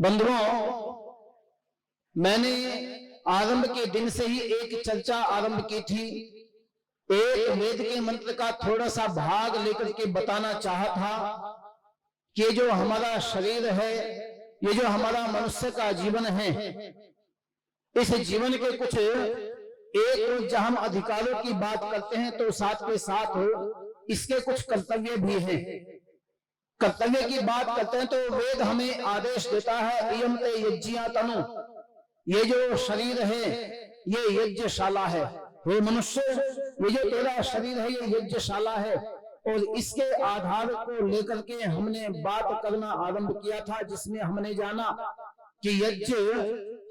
बंधुओं, मैंने आरंभ के दिन से ही एक चर्चा आरंभ की थी। एक वेद के मंत्र का थोड़ा सा भाग लेकर के बताना चाहा था कि जो हमारा शरीर है, ये जो हमारा मनुष्य का जीवन है, इस जीवन के कुछ एक जब हम अधिकारों की बात करते हैं तो साथ के साथ इसके कुछ कर्तव्य भी हैं। कर्तव्य की बात करते हैं तो वेद हमें आदेश देता है, इयं ते यज्ञिया तनु, ये जो शरीर है ये यज्ञशाला है। हे मनुष्य, ये जो तेरा शरीर है ये यज्ञशाला है। और इसके आधार को लेकर के हमने बात करना आरंभ किया था, जिसमें हमने जाना कि यज्ञ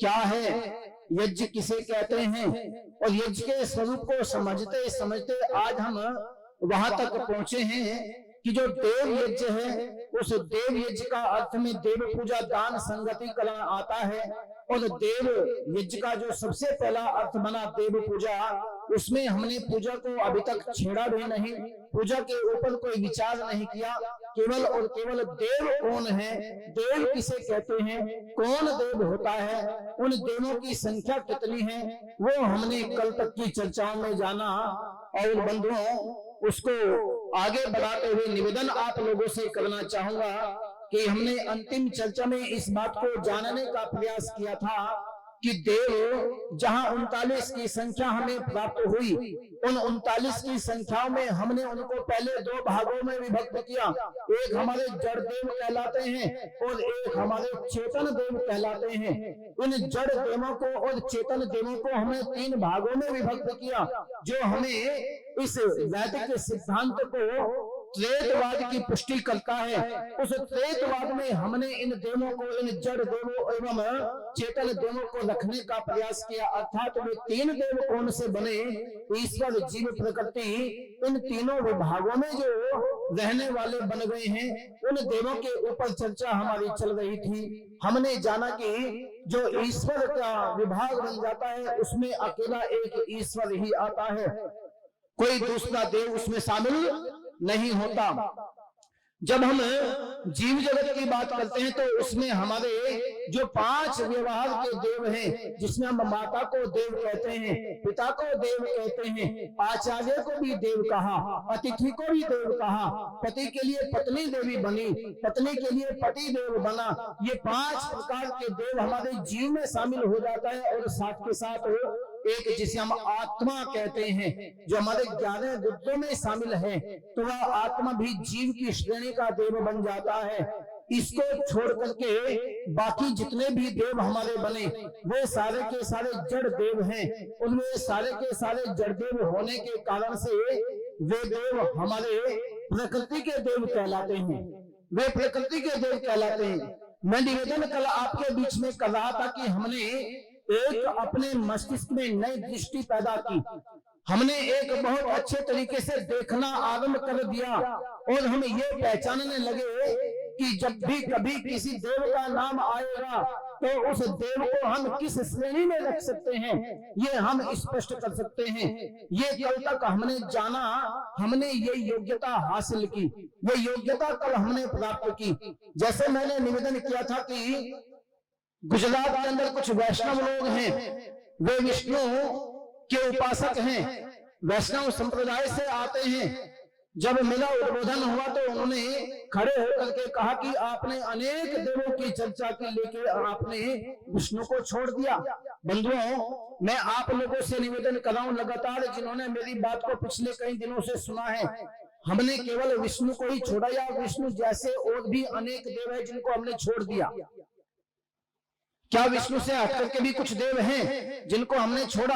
क्या है, यज्ञ किसे कहते हैं, और यज्ञ के स्वरूप को समझते समझते आज हम वहां तक पहुंचे हैं कि जो देव यज्ञ है, उस देव यज्ञ का अर्थ में देव पूजा दान संगति करण आता है। और देव यज्ञ का जो सबसे पहला अर्थ बना देव पूजा, उसमें हमने पूजा को अभी तक छेड़ा भी नहीं, पूजा के ऊपर कोई विचार नहीं किया। केवल और केवल देव कौन है, देव किसे कहते हैं, कौन देव होता है, उन देवों की संख्या कितनी है, वो हमने कल तक की चर्चाओं में जाना। और बंधुओं, उसको आगे बढ़ाते हुए निवेदन आप लोगों से करना चाहूंगा कि हमने अंतिम चर्चा में इस बात को जानने का प्रयास किया था कि देव जहां 39 की संख्या हमें प्राप्त हुई, उन 39 की संख्याओं में हमने उनको पहले दो भागों में विभक्त किया। एक हमारे जड़ देव कहलाते हैं और एक हमारे चेतन देव कहलाते हैं। उन जड़ देवों को और चेतन देवों को हमने तीन भागों में विभक्त किया, जो हमें इस वैदिक सिद्धांत को त्रेतवाद की पुष्टि करता है। उस त्रेतवाद में हमने इन देवों को, इन जड़ देवों एवं चेतन देवों को रखने का प्रयास किया। अर्थात वे तीन देव कौन से बने, ईश्वर, जीव, प्रकृति, इन तीनों विभागों में जो रहने वाले बन गए हैं, उन देवों के ऊपर चर्चा हमारी चल रही थी। हमने जाना कि जो ईश्वर का विभाग बन जाता है, उसमें अकेला एक ईश्वर ही आता है, कोई दूसरा देव उसमें शामिल नहीं होता। जब हम जीव जगत की बात करते हैं तो उसमें हमारे जो पांच व्यवहार के देव हैं, जिसमें हम माता को देव कहते हैं, पिता को देव कहते हैं, आचार्य को भी देव कहा, अतिथि को भी देव कहा, पति के लिए पत्नी देवी बनी, पत्नी के लिए पति देव बना। ये पांच प्रकार के देव हमारे जीव में शामिल हो जाता है। और साथ के साथ एक जिसे हम आत्मा कहते हैं, जो हमारे 11 रुद्रों में शामिल है, तो वह आत्मा भी जीव की श्रेणी का देव बन जाता है। इसको छोड़ करके बाकी जितने भी देव हमारे बने, वे सारे के सारे जड़ देव हैं। उनमें सारे के सारे जड़ देव होने के कारण से वे देव हमारे प्रकृति के देव कहलाते हैं, वे प्रकृति के देव कहलाते हैं। मैं निवेदन कल आपके बीच में कर रहा था कि हमने एक अपने मस्तिष्क में नई दृष्टि पैदा की, हमने एक बहुत अच्छे तरीके से देखना आरंभ कर दिया और हम ये पहचानने लगे कि जब भी कभी किसी देव का नाम आएगा तो उस देव को हम किस श्रेणी में रख सकते हैं, ये हम स्पष्ट कर सकते हैं। ये कल तक हमने जाना, हमने ये योग्यता हासिल की, ये योग्यता कल हमने प्राप्त की। जैसे मैंने निवेदन किया था कि गुजरात के अंदर कुछ वैष्णव लोग हैं, वे विष्णु के उपासक हैं, वैष्णव संप्रदाय से आते हैं। जब मेरा उद्बोधन हुआ तो उन्होंने खड़े होकर के कहा कि आपने अनेक देवों की चर्चा की, लेकर आपने विष्णु को छोड़ दिया। बंधुओं, मैं आप लोगों से निवेदन कर रहा हूं लगातार, जिन्होंने मेरी बात को पिछले कई दिनों से सुना है, हमने केवल विष्णु को ही छोड़ा या विष्णु जैसे और भी अनेक देव है जिनको हमने छोड़ दिया? क्या विष्णु से हटकर के भी कुछ देव हैं जिनको हमने छोड़ा?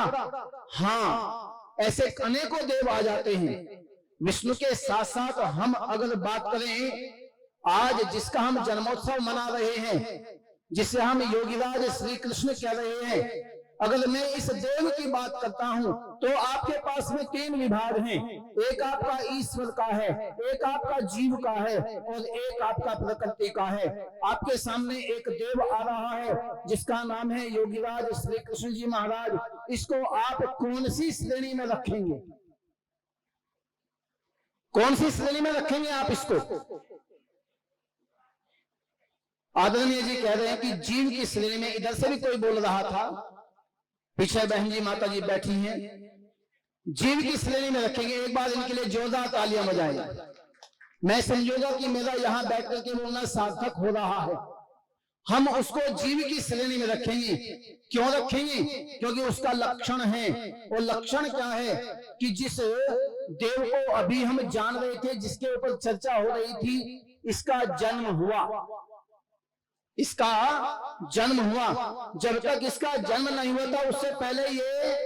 हाँ, ऐसे अनेकों देव आ जाते हैं। विष्णु के साथ साथ हम अगर बात करें, आज जिसका हम जन्मोत्सव मना रहे हैं, जिसे हम योगीराज श्री कृष्ण कह रहे हैं, अगर मैं इस देव की बात करता हूं तो आपके पास में तीन विभाग हैं। एक आपका ईश्वर का है, एक आपका जीव का है और एक आपका प्रकृति का है। आपके सामने एक देव आ रहा है जिसका नाम है योगीराज श्री कृष्ण जी महाराज। इसको आप कौन सी श्रेणी में रखेंगे? कौन सी श्रेणी में रखेंगे आप इसको? आदरणीय जी कह रहे हैं कि जीव की श्रेणी में, इधर से भी कोई बोल रहा था, पीछे बहन जी माता जी बैठी हैं, जीव की श्रेणी में रखेंगे। एक बार इनके लिए जोरदार तालियां बजाएं। मैं समझूंगा कि मेरा यहां बैठ करके बोलना सार्थक हो रहा है। हम उसको जीव की श्रेणी में रखेंगे। क्यों रखेंगे? क्योंकि उसका लक्षण है। और लक्षण क्या है कि जिस देव को अभी हम जान रहे थे, जिसके ऊपर चर्चा हो रही थी, इसका जन्म हुआ, इसका जन्म हुआ। जब तक इसका जन्म नहीं हुआ था, उससे पहले ये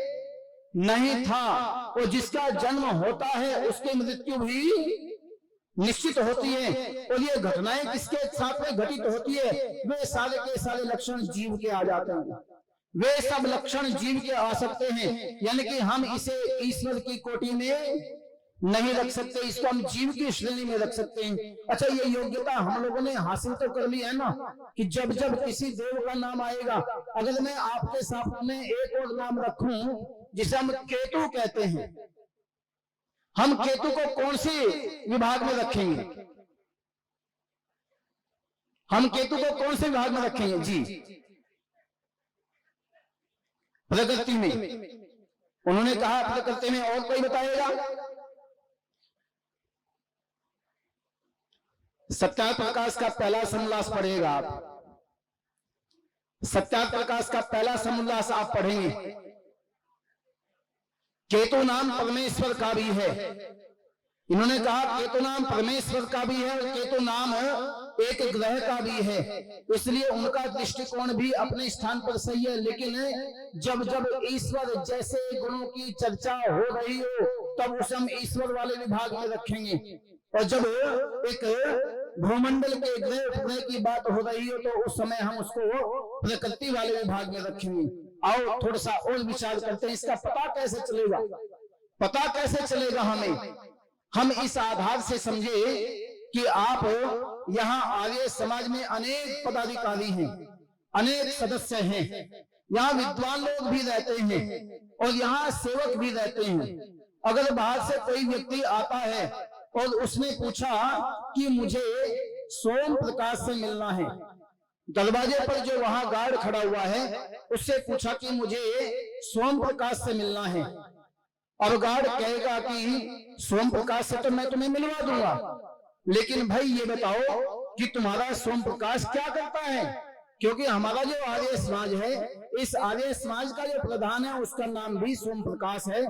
नहीं था। और जिसका जन्म होता है उसकी मृत्यु भी निश्चित होती है। और ये घटनाएं किसके साथ में घटित होती है? वे सारे के सारे लक्षण जीव के आ जाते हैं। वे सब लक्षण जीव के आ सकते हैं। यानी कि हम इसे ईश्वर की कोटि में नहीं रख सकते, इसको हम जीव की श्रेणी में रख सकते हैं। अच्छा, ये योग्यता हम लोगों ने हासिल तो कर ली है ना, कि जब जब किसी देव का नाम आएगा, अगर मैं आपके सामने एक और नाम रखूं जिसे हम केतु कहते हैं, हम केतु को कौन सी विभाग में रखेंगे? हम केतु को कौन से विभाग में रखेंगे? जी, प्रकृति में। उन्होंने कहा प्रकृति में। और कोई बताएगा? सत्यार्थ प्रकाश का पहला समोल्लास पढ़ेगा आप। सत्यार्थ प्रकाश का पहला समोल्लास आप पढ़ेंगे। केतु नाम परमेश्वर का भी है। इन्होंने कहा केतु नाम परमेश्वर का भी है और केतु नाम एक ग्रह का भी है, इसलिए उनका दृष्टिकोण भी अपने स्थान पर सही है। लेकिन जब जब ईश्वर जैसे गुणों की चर्चा हो रही हो, तब उसे हम ईश्वर वाले विभाग में रखेंगे। और जब एक भूमंडल के ग्रह उपग्रह की बात हो रही हो, तो उस समय हम उसको प्रकृति वाले विभाग में रखेंगे। आओ थोड़ा सा और विचार करते हैं, इसका पता कैसे चलेगा? पता कैसे चलेगा हमें? हम इस आधार से समझे कि आप यहाँ आर्य समाज में अनेक पदाधिकारी हैं, अनेक सदस्य हैं, यहाँ विद्वान लोग भी रहते हैं और यहाँ सेवक भी रहते हैं। अगर बाहर से कोई व्यक्ति आता है और उसने पूछा कि मुझे सोम प्रकाश से मिलना है, दरवाजे पर जो वहां गार्ड खड़ा हुआ है उससे पूछा कि मुझे सोम प्रकाश से मिलना है, और गार्ड कहेगा कि सोम प्रकाश से तो मैं तुम्हें मिलवा दूंगा, लेकिन भाई ये बताओ कि तुम्हारा सोम प्रकाश क्या करता है? क्योंकि हमारा जो आर्य समाज है, इस आर्य समाज का जो प्रधान है उसका नाम भी सोम प्रकाश है।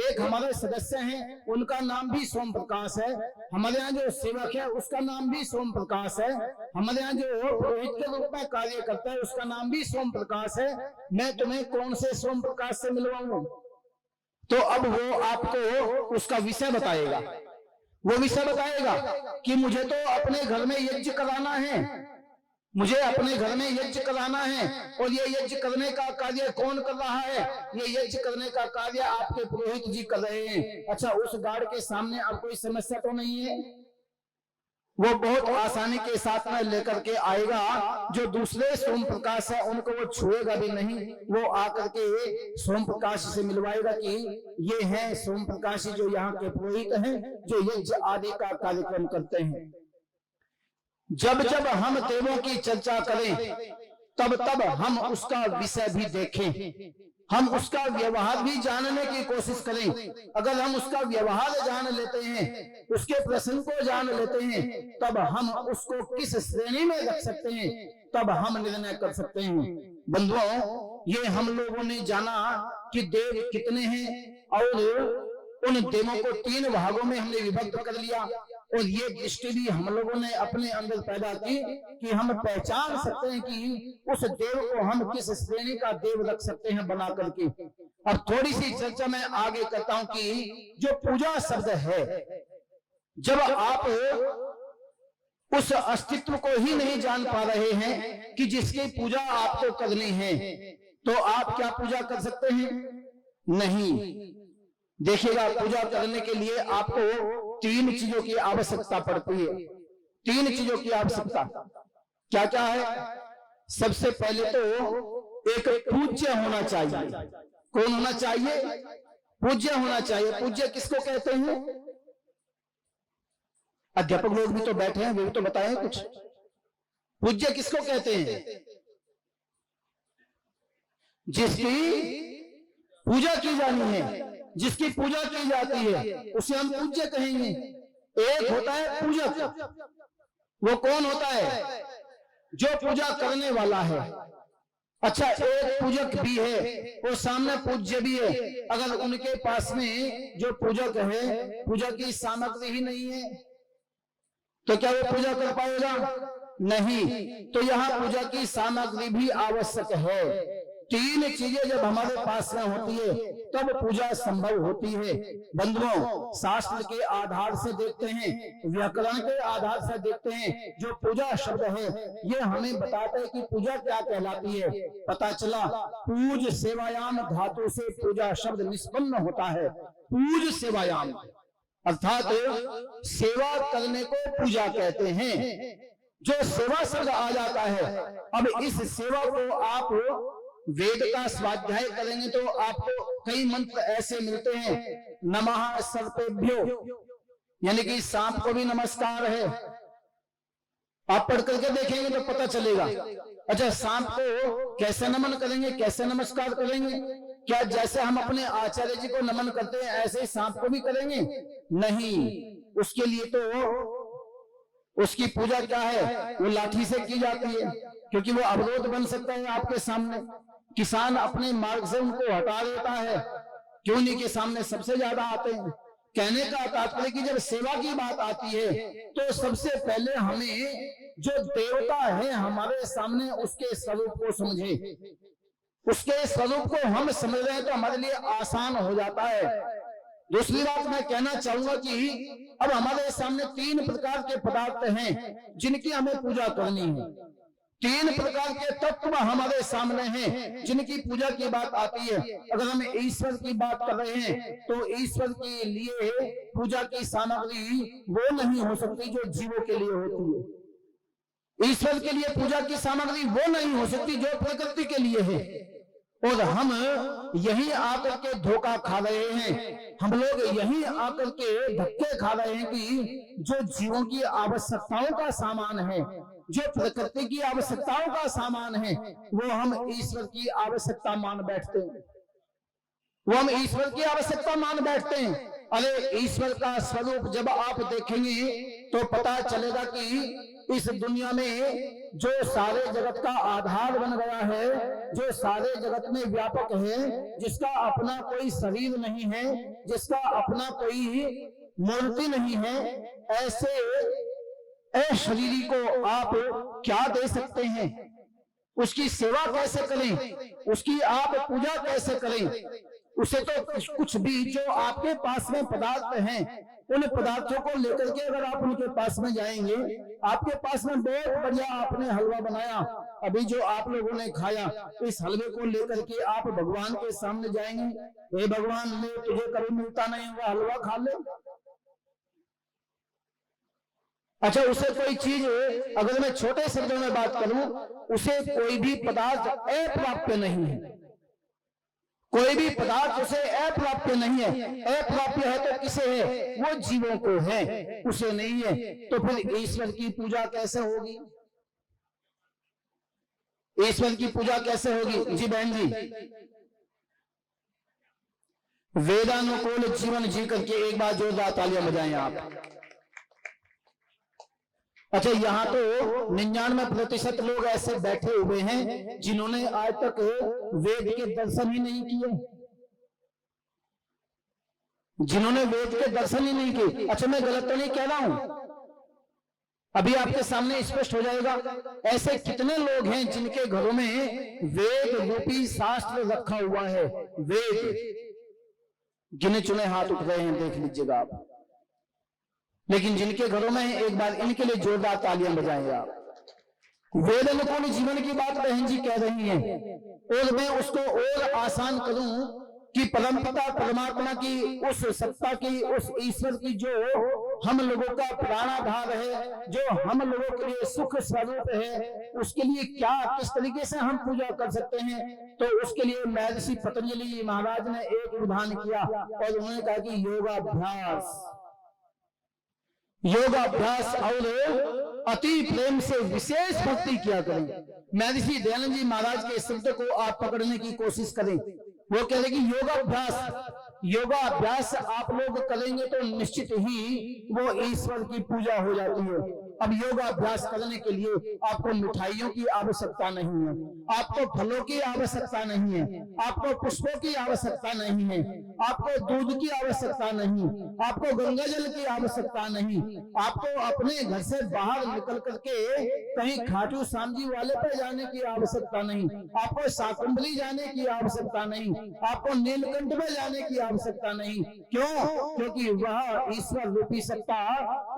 एक हमारे सदस्य हैं, उनका नाम भी सोम प्रकाश है। हमारे यहाँ जो सेवक है उसका नाम भी सोम प्रकाश है। हमारे यहाँ जो पुरोहित के रूप में कार्य करता है उसका नाम भी सोम प्रकाश है। मैं तुम्हें कौन से सोम प्रकाश से मिलवाऊं? तो अब वो आपको उसका विषय बताएगा। वो विषय बताएगा कि मुझे तो अपने घर में यज्ञ कराना है, मुझे अपने घर में यज्ञ कराना है, और ये यज्ञ करने का कार्य कौन कर रहा है? ये यज्ञ करने का कार्य आपके पुरोहित जी कर रहे हैं। अच्छा, उस गार्ड के सामने अब कोई समस्या तो नहीं है? वो बहुत आसानी के साथ में लेकर के आएगा। जो दूसरे सोम प्रकाश है उनको वो छुएगा भी नहीं, वो आकर के सोम प्रकाश से मिलवाएगा कि ये हैं सोम प्रकाश जो यहाँ के पुरोहित हैं, जो यज्ञ आदि का कार्यक्रम करते हैं। जब जब हम देवों की चर्चा करें, तब तब हम उसका विषय भी देखें, हम उसका व्यवहार भी जानने की कोशिश करें। अगर हम उसका व्यवहार जान लेते हैं, उसके प्रश्न को जान लेते हैं, तब हम उसको किस श्रेणी में रख सकते हैं, तब हम निर्णय कर सकते हैं। बंधुओं, ये हम लोगों ने जाना कि देव कितने हैं, और उन देवों को 3 भागों में हमने विभक्त कर लिया। और ये दृष्टि भी हम लोगों ने अपने अंदर पैदा की कि हम पहचान सकते हैं कि उस देव को हम किस श्रेणी का देव रख सकते हैं बना करके। अब थोड़ी सी चर्चा मैं आगे करता हूं कि जो पूजा शब्द है, जब आप उस अस्तित्व को ही नहीं जान पा रहे हैं कि जिसकी पूजा आपको करनी है, तो आप क्या पूजा कर सकते हैं? नहीं। देखिएगा, पूजा करने के लिए आपको 3 चीजों की आवश्यकता पड़ती है। 3 चीजों की आवश्यकता क्या क्या है? सबसे पहले तो एक पूज्य होना चाहिए। कौन होना चाहिए? पूज्य होना चाहिए। पूज्य किसको कहते हैं? अध्यापक लोग भी तो बैठे हैं, वे भी तो बताएं कुछ। पूज्य किसको कहते हैं? जिसकी पूजा की जानी है, जिसकी पूजा की जाती है, उसे हम पूज्य कहेंगे। एक होता है पूजक, वो कौन होता है? जो पूजा करने वाला है। अच्छा, एक पूजक भी है और सामने पूज्य भी है। अगर उनके पास में जो पूजक है, पूजा की सामग्री ही नहीं है, तो क्या वो पूजा कर पाएगा? नहीं। तो यहाँ पूजा की सामग्री भी आवश्यक है। तीन चीजें जब हमारे पास में होती है तब पूजा संभव होती है। बंधुओं, शास्त्र के आधार से देखते हैं, व्याकरण के आधार से देखते हैं, जो पूजा शब्द है ये हमें बताता है कि पूजा क्या कहलाती है। पता चला पूज सेवायाम धातु से पूजा शब्द निष्पन्न होता है। पूज सेवायाम अर्थात सेवा करने को पूजा कहते हैं। जो सेवा शब्द आ जाता है, अब इस सेवा को आप वेद का स्वाध्याय करेंगे तो आपको कई मंत्र ऐसे मिलते हैं। नमः सर्पेभ्यो, यानी कि सांप को भी नमस्कार है। आप पढ़ करके देखेंगे तो पता चलेगा। अच्छा, सांप को कैसे नमन करेंगे, कैसे नमस्कार करेंगे? क्या जैसे हम अपने आचार्य जी को नमन करते हैं ऐसे ही सांप को भी करेंगे? नहीं। उसके लिए तो उसकी पूजा क्या है? वो लाठी से की जाती है, क्योंकि वो अवरोध बन सकता है आपके सामने। किसान अपने मार्ग से उनको हटा देता है, क्यों नहीं के सामने सबसे ज्यादा आते हैं। कहने का तात्पर्य कि जब सेवा की बात आती है तो सबसे पहले हमें जो देवता है हमारे सामने उसके स्वरूप को समझे। उसके स्वरूप को हम समझ रहे हैं तो हमारे लिए आसान हो जाता है। दूसरी बात मैं कहना चाहूंगा कि अब हमारे सामने तीन प्रकार के पदार्थ हैं जिनकी हमें पूजा करनी है। तीन प्रकार के तत्व हमारे सामने हैं जिनकी पूजा की बात आती है। अगर हम ईश्वर की बात कर रहे हैं तो ईश्वर के लिए पूजा की सामग्री वो नहीं हो सकती जो जीवों के लिए होती है। ईश्वर के लिए पूजा की सामग्री वो नहीं हो सकती जो प्रकृति के लिए है। और हम यही आकर के धोखा खा रहे हैं, हम लोग यही आकर के धक्के खा रहे हैं कि जो जीवों की आवश्यकताओं का सामान है, जो प्रकृति की आवश्यकताओं का सामान है, वो हम ईश्वर की आवश्यकता मान बैठते हैं। वो हम ईश्वर की आवश्यकता मान बैठते हैं। अरे ईश्वर का स्वरूप जब आप देखेंगे तो पता चलेगा कि इस दुनिया में जो सारे जगत का आधार बन गया है, जो सारे जगत में व्यापक है, जिसका अपना कोई शरीर नहीं है, जिसका अपना कोई मूर्ति नहीं है, ऐसे शरीरी को आप क्या दे सकते हैं? उसकी सेवा कैसे करें? उसकी आप पूजा कैसे करें? उसे तो कुछ भी जो आपके पास में पदार्थ हैं, उन पदार्थों को लेकर के अगर आप उनके पास में जाएंगे, आपके पास में बहुत बढ़िया आपने हलवा बनाया, अभी जो आप लोगों ने खाया, इस हलवे को लेकर के आप भगवान के सामने जाएंगे, हे भगवान ले, तुझे कभी मिलता नहीं होगा, हलवा खा ले। अच्छा, उसे कोई चीज, अगर मैं छोटे शब्दों में बात करूं, उसे कोई भी पदार्थ अप्राप्य नहीं है। कोई भी पदार्थ उसे अप्राप्य नहीं है। अप्राप्य है तो किसे है? वो जीवों को है, उसे नहीं है। तो फिर ईश्वर की पूजा कैसे होगी? ईश्वर की पूजा कैसे होगी? जी बहन जी, वेदानुकूल जीवन जी करके एक बार जोरदार तालियां बजाएं आप। अच्छा, यहाँ तो 99% लोग ऐसे बैठे हुए हैं जिन्होंने आज तक वेद के दर्शन ही नहीं किए, जिन्होंने वेद के दर्शन ही नहीं किए। अच्छा, मैं गलत तो नहीं कह रहा हूं, अभी आपके सामने स्पष्ट हो जाएगा। ऐसे कितने लोग हैं जिनके घरों में वेद रूपी शास्त्र रखा हुआ है? वेद गिने चुने हाथ उठ रहे हैं, देख लीजिएगा आप। लेकिन जिनके घरों में एक बार इनके लिए जोरदार तालियां बजाएंगे आप। वेद अनुकूल जीवन की बात बहन जी कह रही हैं, और मैं उसको और आसान करूं कि परमपिता परमात्मा की उस सत्ता की, उस ईश्वर की जो हम लोगों का प्राणाधार है, जो हम लोगों के लिए सुख स्वरूप है, उसके लिए क्या किस तरीके से हम पूजा कर सकते हैं? तो उसके लिए महर्षि पतंजलि महाराज ने एक विधान किया और उन्होंने कहा कि योगाभ्यास। योगाभ्यास और अति प्रेम से विशेष भक्ति किया करें। महर्षि दयानंद जी महाराज के शब्द को आप पकड़ने की कोशिश करें। वो कह रहे कि योगाभ्यास आप लोग करेंगे तो निश्चित ही वो ईश्वर की पूजा हो जाती है। अब योगाभ्यास करने के लिए आपको मिठाइयों की आवश्यकता नहीं है, आपको फलों की आवश्यकता नहीं है, आपको पुष्पों की आवश्यकता नहीं है, आपको दूध की आवश्यकता नहीं, आपको गंगा जल की आवश्यकता नहीं, आपको अपने घर से बाहर निकल करके कहीं खाटू श्याम जी वाले पर जाने की आवश्यकता नहीं, आपको शाकुंभली जाने की आवश्यकता नहीं, आपको नीलकंठ में जाने की आवश्यकता नहीं। क्यों? क्योंकि वह ईश्वर रूपी सत्ता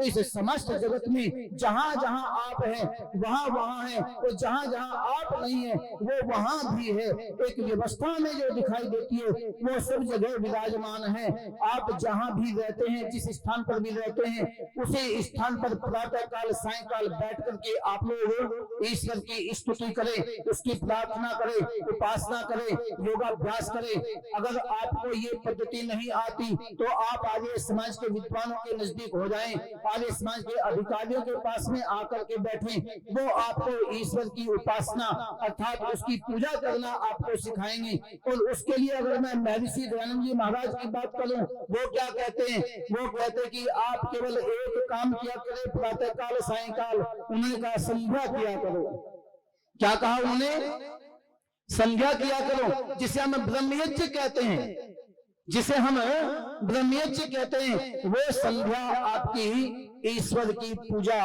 इस समस्त जगत में जहां जहां आप हैं वहां वहां है, और जहां जहां आप नहीं है वो वहां भी है। एक व्यवस्था में जो दिखाई देती है वो सब जगह विराजमान है। आप जहां भी रहते हैं, जिस स्थान पर भी रहते हैं, उसी स्थान पर प्रातः काल सायंकाल बैठ करके आप लोग ईश्वर की स्तुति करें, उसकी प्रार्थना करें, उपासना करें, योगाभ्यास करें। अगर आपको ये पद्धति नहीं आती तो आप आर्य समाज के विद्वानों के नजदीक हो जाएं, आर्य समाज के अधिकारियों के पास में आकर के बैठें। वो आपको ईश्वर की उपासना अर्थात उसकी पूजा करना आपको सिखाएंगे। और उसके लिए अगर मैं महर्षि दयानंद जी महाराज की बात करूं, वो क्या कहते हैं? वो कहते हैं कि आप केवल एक काम किया करें प्रातः काल सायंकाल। उन्होंने कहा संध्या किया करो। क्या कहा उन्होंने? संध्या किया करो, जिसे हम ब्रह्मयज्ञ कहते हैं, जिसे हम ब्रह्मयज्ञ कहते हैं। वो संध्या आपकी ईश्वर की पूजा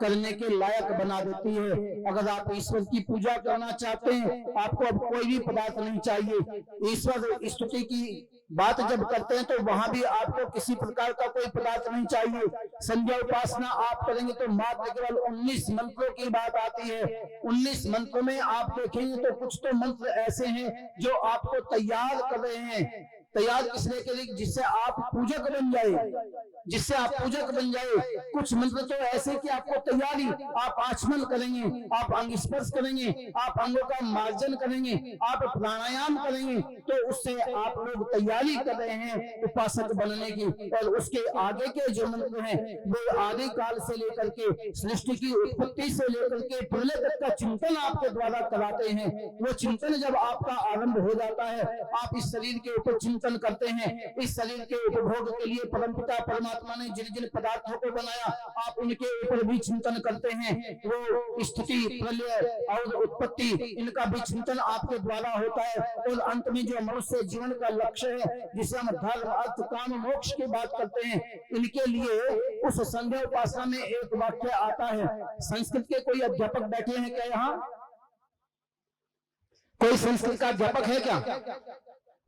करने के लायक बना देती है। अगर आप ईश्वर की पूजा करना चाहते हैं, आपको अब कोई भी पदार्थ नहीं चाहिए। ईश्वर स्तुति की बात जब करते हैं तो वहां भी आपको किसी प्रकार का कोई पदार्थ नहीं चाहिए। संध्या उपासना आप करेंगे तो मात्र केवल 19 मंत्रों की बात आती है। 19 मंत्रों में आप देखेंगे तो कुछ तो मंत्र ऐसे हैं जो आपको तैयार कर रहे हैं। तैयार इसलिए के लिए जिससे आप पूजक बन जाए, जिससे आप पूजक बन जाए। कुछ मंत्र तो ऐसे कि आपको तैयारी, आप आचमन करेंगे, आप अंग स्पर्श करेंगे, आप अंगों का मार्जन करेंगे, आप प्राणायाम करेंगे, तो उससे आप लोग तैयारी कर रहे हैं उपासक बनने की। और उसके आगे के जो मंत्र हैं वो आदि काल से लेकर के सृष्टि की उत्पत्ति से लेकर के प्रलय तक का चिंतन आपके द्वारा कराते हैं। वो चिंतन जब आपका आरंभ हो जाता है, आप इस शरीर के ऊपर चिंतन करते हैं। इस शरीर के उपभोग के लिए परमपिता परमात्मा ने जिन जिन पदार्थों को बनाया, आप उनके ऊपर भी चिंतन करते हैं। वो स्थिति, प्रलय और उत्पत्ति, इनका भी चिंतन आपके द्वारा होता है। और अंत में जो मनुष्य जीवन का लक्ष्य है, जिसे हम धर्म अर्थ काम मोक्ष की बात करते हैं, इनके लिए उस संध्या उपासना में एक वाक्य आता है। संस्कृत के कोई अध्यापक बैठे हैं क्या? यहाँ कोई संस्कृत का अध्यापक है क्या?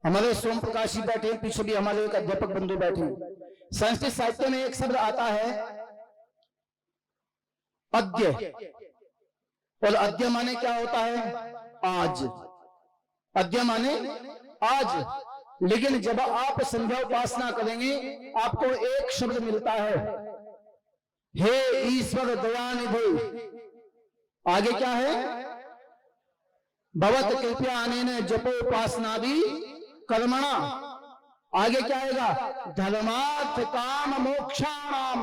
हमारे सोम प्रकाश जी बैठे, पीछे भी हमारे एक अध्यापक बंधु बैठे। संस्कृत साहित्य में एक शब्द आता है अद्य, और अद्य माने क्या होता है? आज। अद्य माने आज। लेकिन जब आप संध्या उपासना करेंगे आपको एक शब्द मिलता है, हे ईश्वर दयानिधि। आगे क्या है? भवत कृपया अनेन जपोपासनादि कर्मणा। आगे क्या आएगा? धर्मार्थ काम मोक्षाणाम।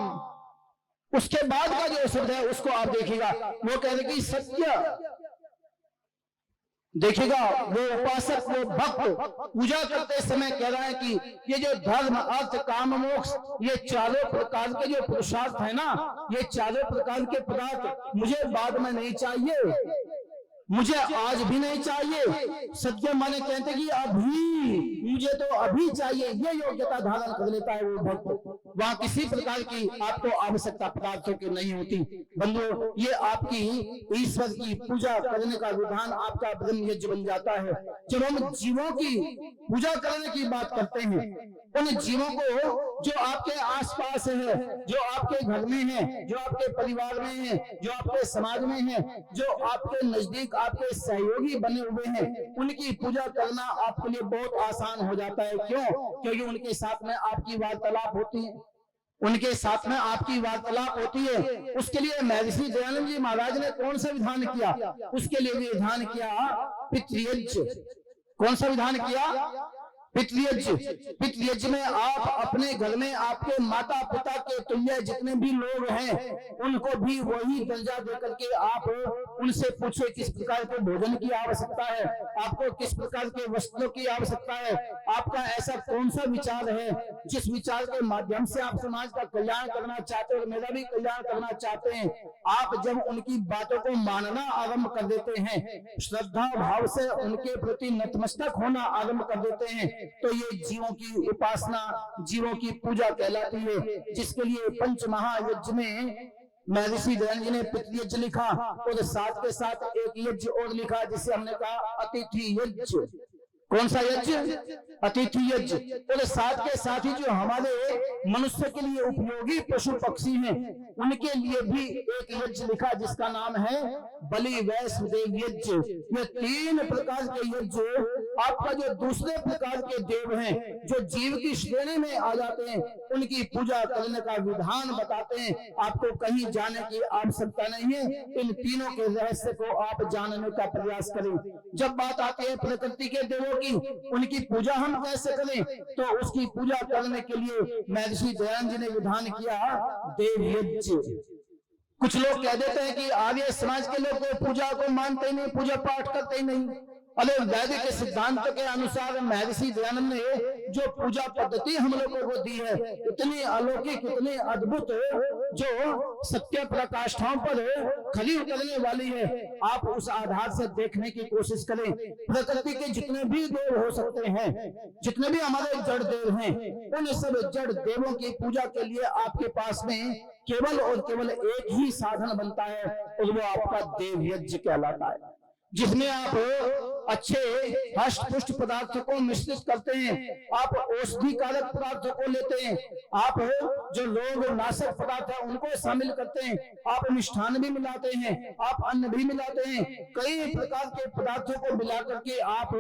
उसके बाद का जो शब्द है उसको आप देखिएगा, वो कह रहे कि सत्य। देखिएगा वो उपासक, वो भक्त पूजा करते समय कह रहा है कि ये जो धर्म अर्थ काम मोक्ष, ये चारों प्रकार के जो पुरुषार्थ है ना, ये चारों प्रकार के पदार्थ मुझे बाद में नहीं चाहिए, मुझे आज भी नहीं चाहिए। सत्य माने कहते कि अभी, मुझे तो अभी चाहिए। ये योग्यता धारण कर लेता है वो भक्त। वहां किसी प्रकार की आपको आवश्यकता पदार्थों की नहीं होती। बंधुओं, ये आपकी ईश्वर की पूजा करने का विधान आपका ब्रह्मयज्ञ बन जाता है। जब हम जीवों की पूजा करने की बात करते हैं, उन जीवों को जो आपके आसपास है, जो आपके घर में है, जो आपके परिवार में है, जो आपके समाज में है, जो आपके नजदीक आपके सहयोगी बने हुए हैं, उनकी पूजा करना आपके लिए बहुत आसान हो जाता है। क्यों? क्योंकि उनके साथ में आपकी वार्तालाप होती है, उनके साथ में आपकी वार्तालाप होती है। उसके लिए महर्षि दयानंद जी महाराज ने कौन सा विधान किया? उसके लिए विधान किया पितृयज्ञ। कौन सा विधान किया? पितृयज्ञ में आप अपने घर में आपके माता पिता के तुल्य जितने भी लोग हैं उनको भी वही दर्जा देकर के आप उनसे पूछे किस प्रकार के भोजन की आवश्यकता है, आपको किस प्रकार के वस्त्रों की आवश्यकता है, आपका ऐसा कौन सा विचार है जिस विचार के माध्यम से आप समाज का कल्याण करना चाहते हैं और मेरा भी कल्याण करना चाहते हैं। आप जब उनकी बातों को मानना आरंभ कर देते हैं, श्रद्धा भाव से उनके प्रति नतमस्तक होना आरंभ कर देते हैं, तो ये जीवों की उपासना, जीवों की पूजा कहलाती है, जिसके लिए पंच महायज्ञ में महर्षि दयानंद जी ने पितृयज्ञ लिखा और साथ के साथ एक यज्ञ और लिखा जिसे हमने कहा अतिथि यज्ञ। कौन सा यज्ञ? अतिथि यज्ञ। और साथ के साथ ही जो हमारे मनुष्य के लिए उपयोगी पशु पक्षी हैं उनके लिए भी एक यज्ञ लिखा जिसका नाम है बलि वैष्णदेव यज्ञ। ये 3 प्रकार के यज्ञ आपका जो दूसरे प्रकार के देव हैं जो जीव की श्रेणी में आ जाते हैं उनकी पूजा करने का विधान बताते हैं। आपको कहीं जाने की आवश्यकता नहीं है, इन तीनों के रहस्य को आप जानने का प्रयास करें। जब बात आती है प्रकृति के देवों की, उनकी पूजा हम कैसे करें, तो उसकी पूजा करने के लिए महर्षि दयानंद जी ने विधान किया देव यज्ञ। कुछ लोग कह देते हैं कि आर्य समाज के लोग पूजा को मानते ही नहीं, पूजा पाठ करते ही नहीं। अरे वैदिक के सिद्धांत के अनुसार महर्षि दयानंद ने जो पूजा पद्धति हम लोगों को दी है इतनी अलौकिक, इतनी अद्भुत, जो सत्य प्रकाष्ठाओं पर खरी उतरने वाली है। आप उस आधार से देखने की कोशिश करें। प्रकृति के जितने भी देव हो सकते हैं, जितने भी हमारे जड़ देव हैं, उन सब जड़ देवों की पूजा के लिए आपके पास में केवल और केवल एक ही साधन बनता है और वो आपका देव यज्ञ कहलाता है, जिसमें आप अच्छे हष्ट पुष्ट पदार्थों को मिश्रित करते हैं, आप औषधि कारक पदार्थों को लेते हैं, आप जो लोग नाशक पदार्थ है उनको शामिल करते हैं, आप मिष्ठान भी मिलाते हैं, आप अन्न भी मिलाते हैं, कई प्रकार के पदार्थों को मिला करके आप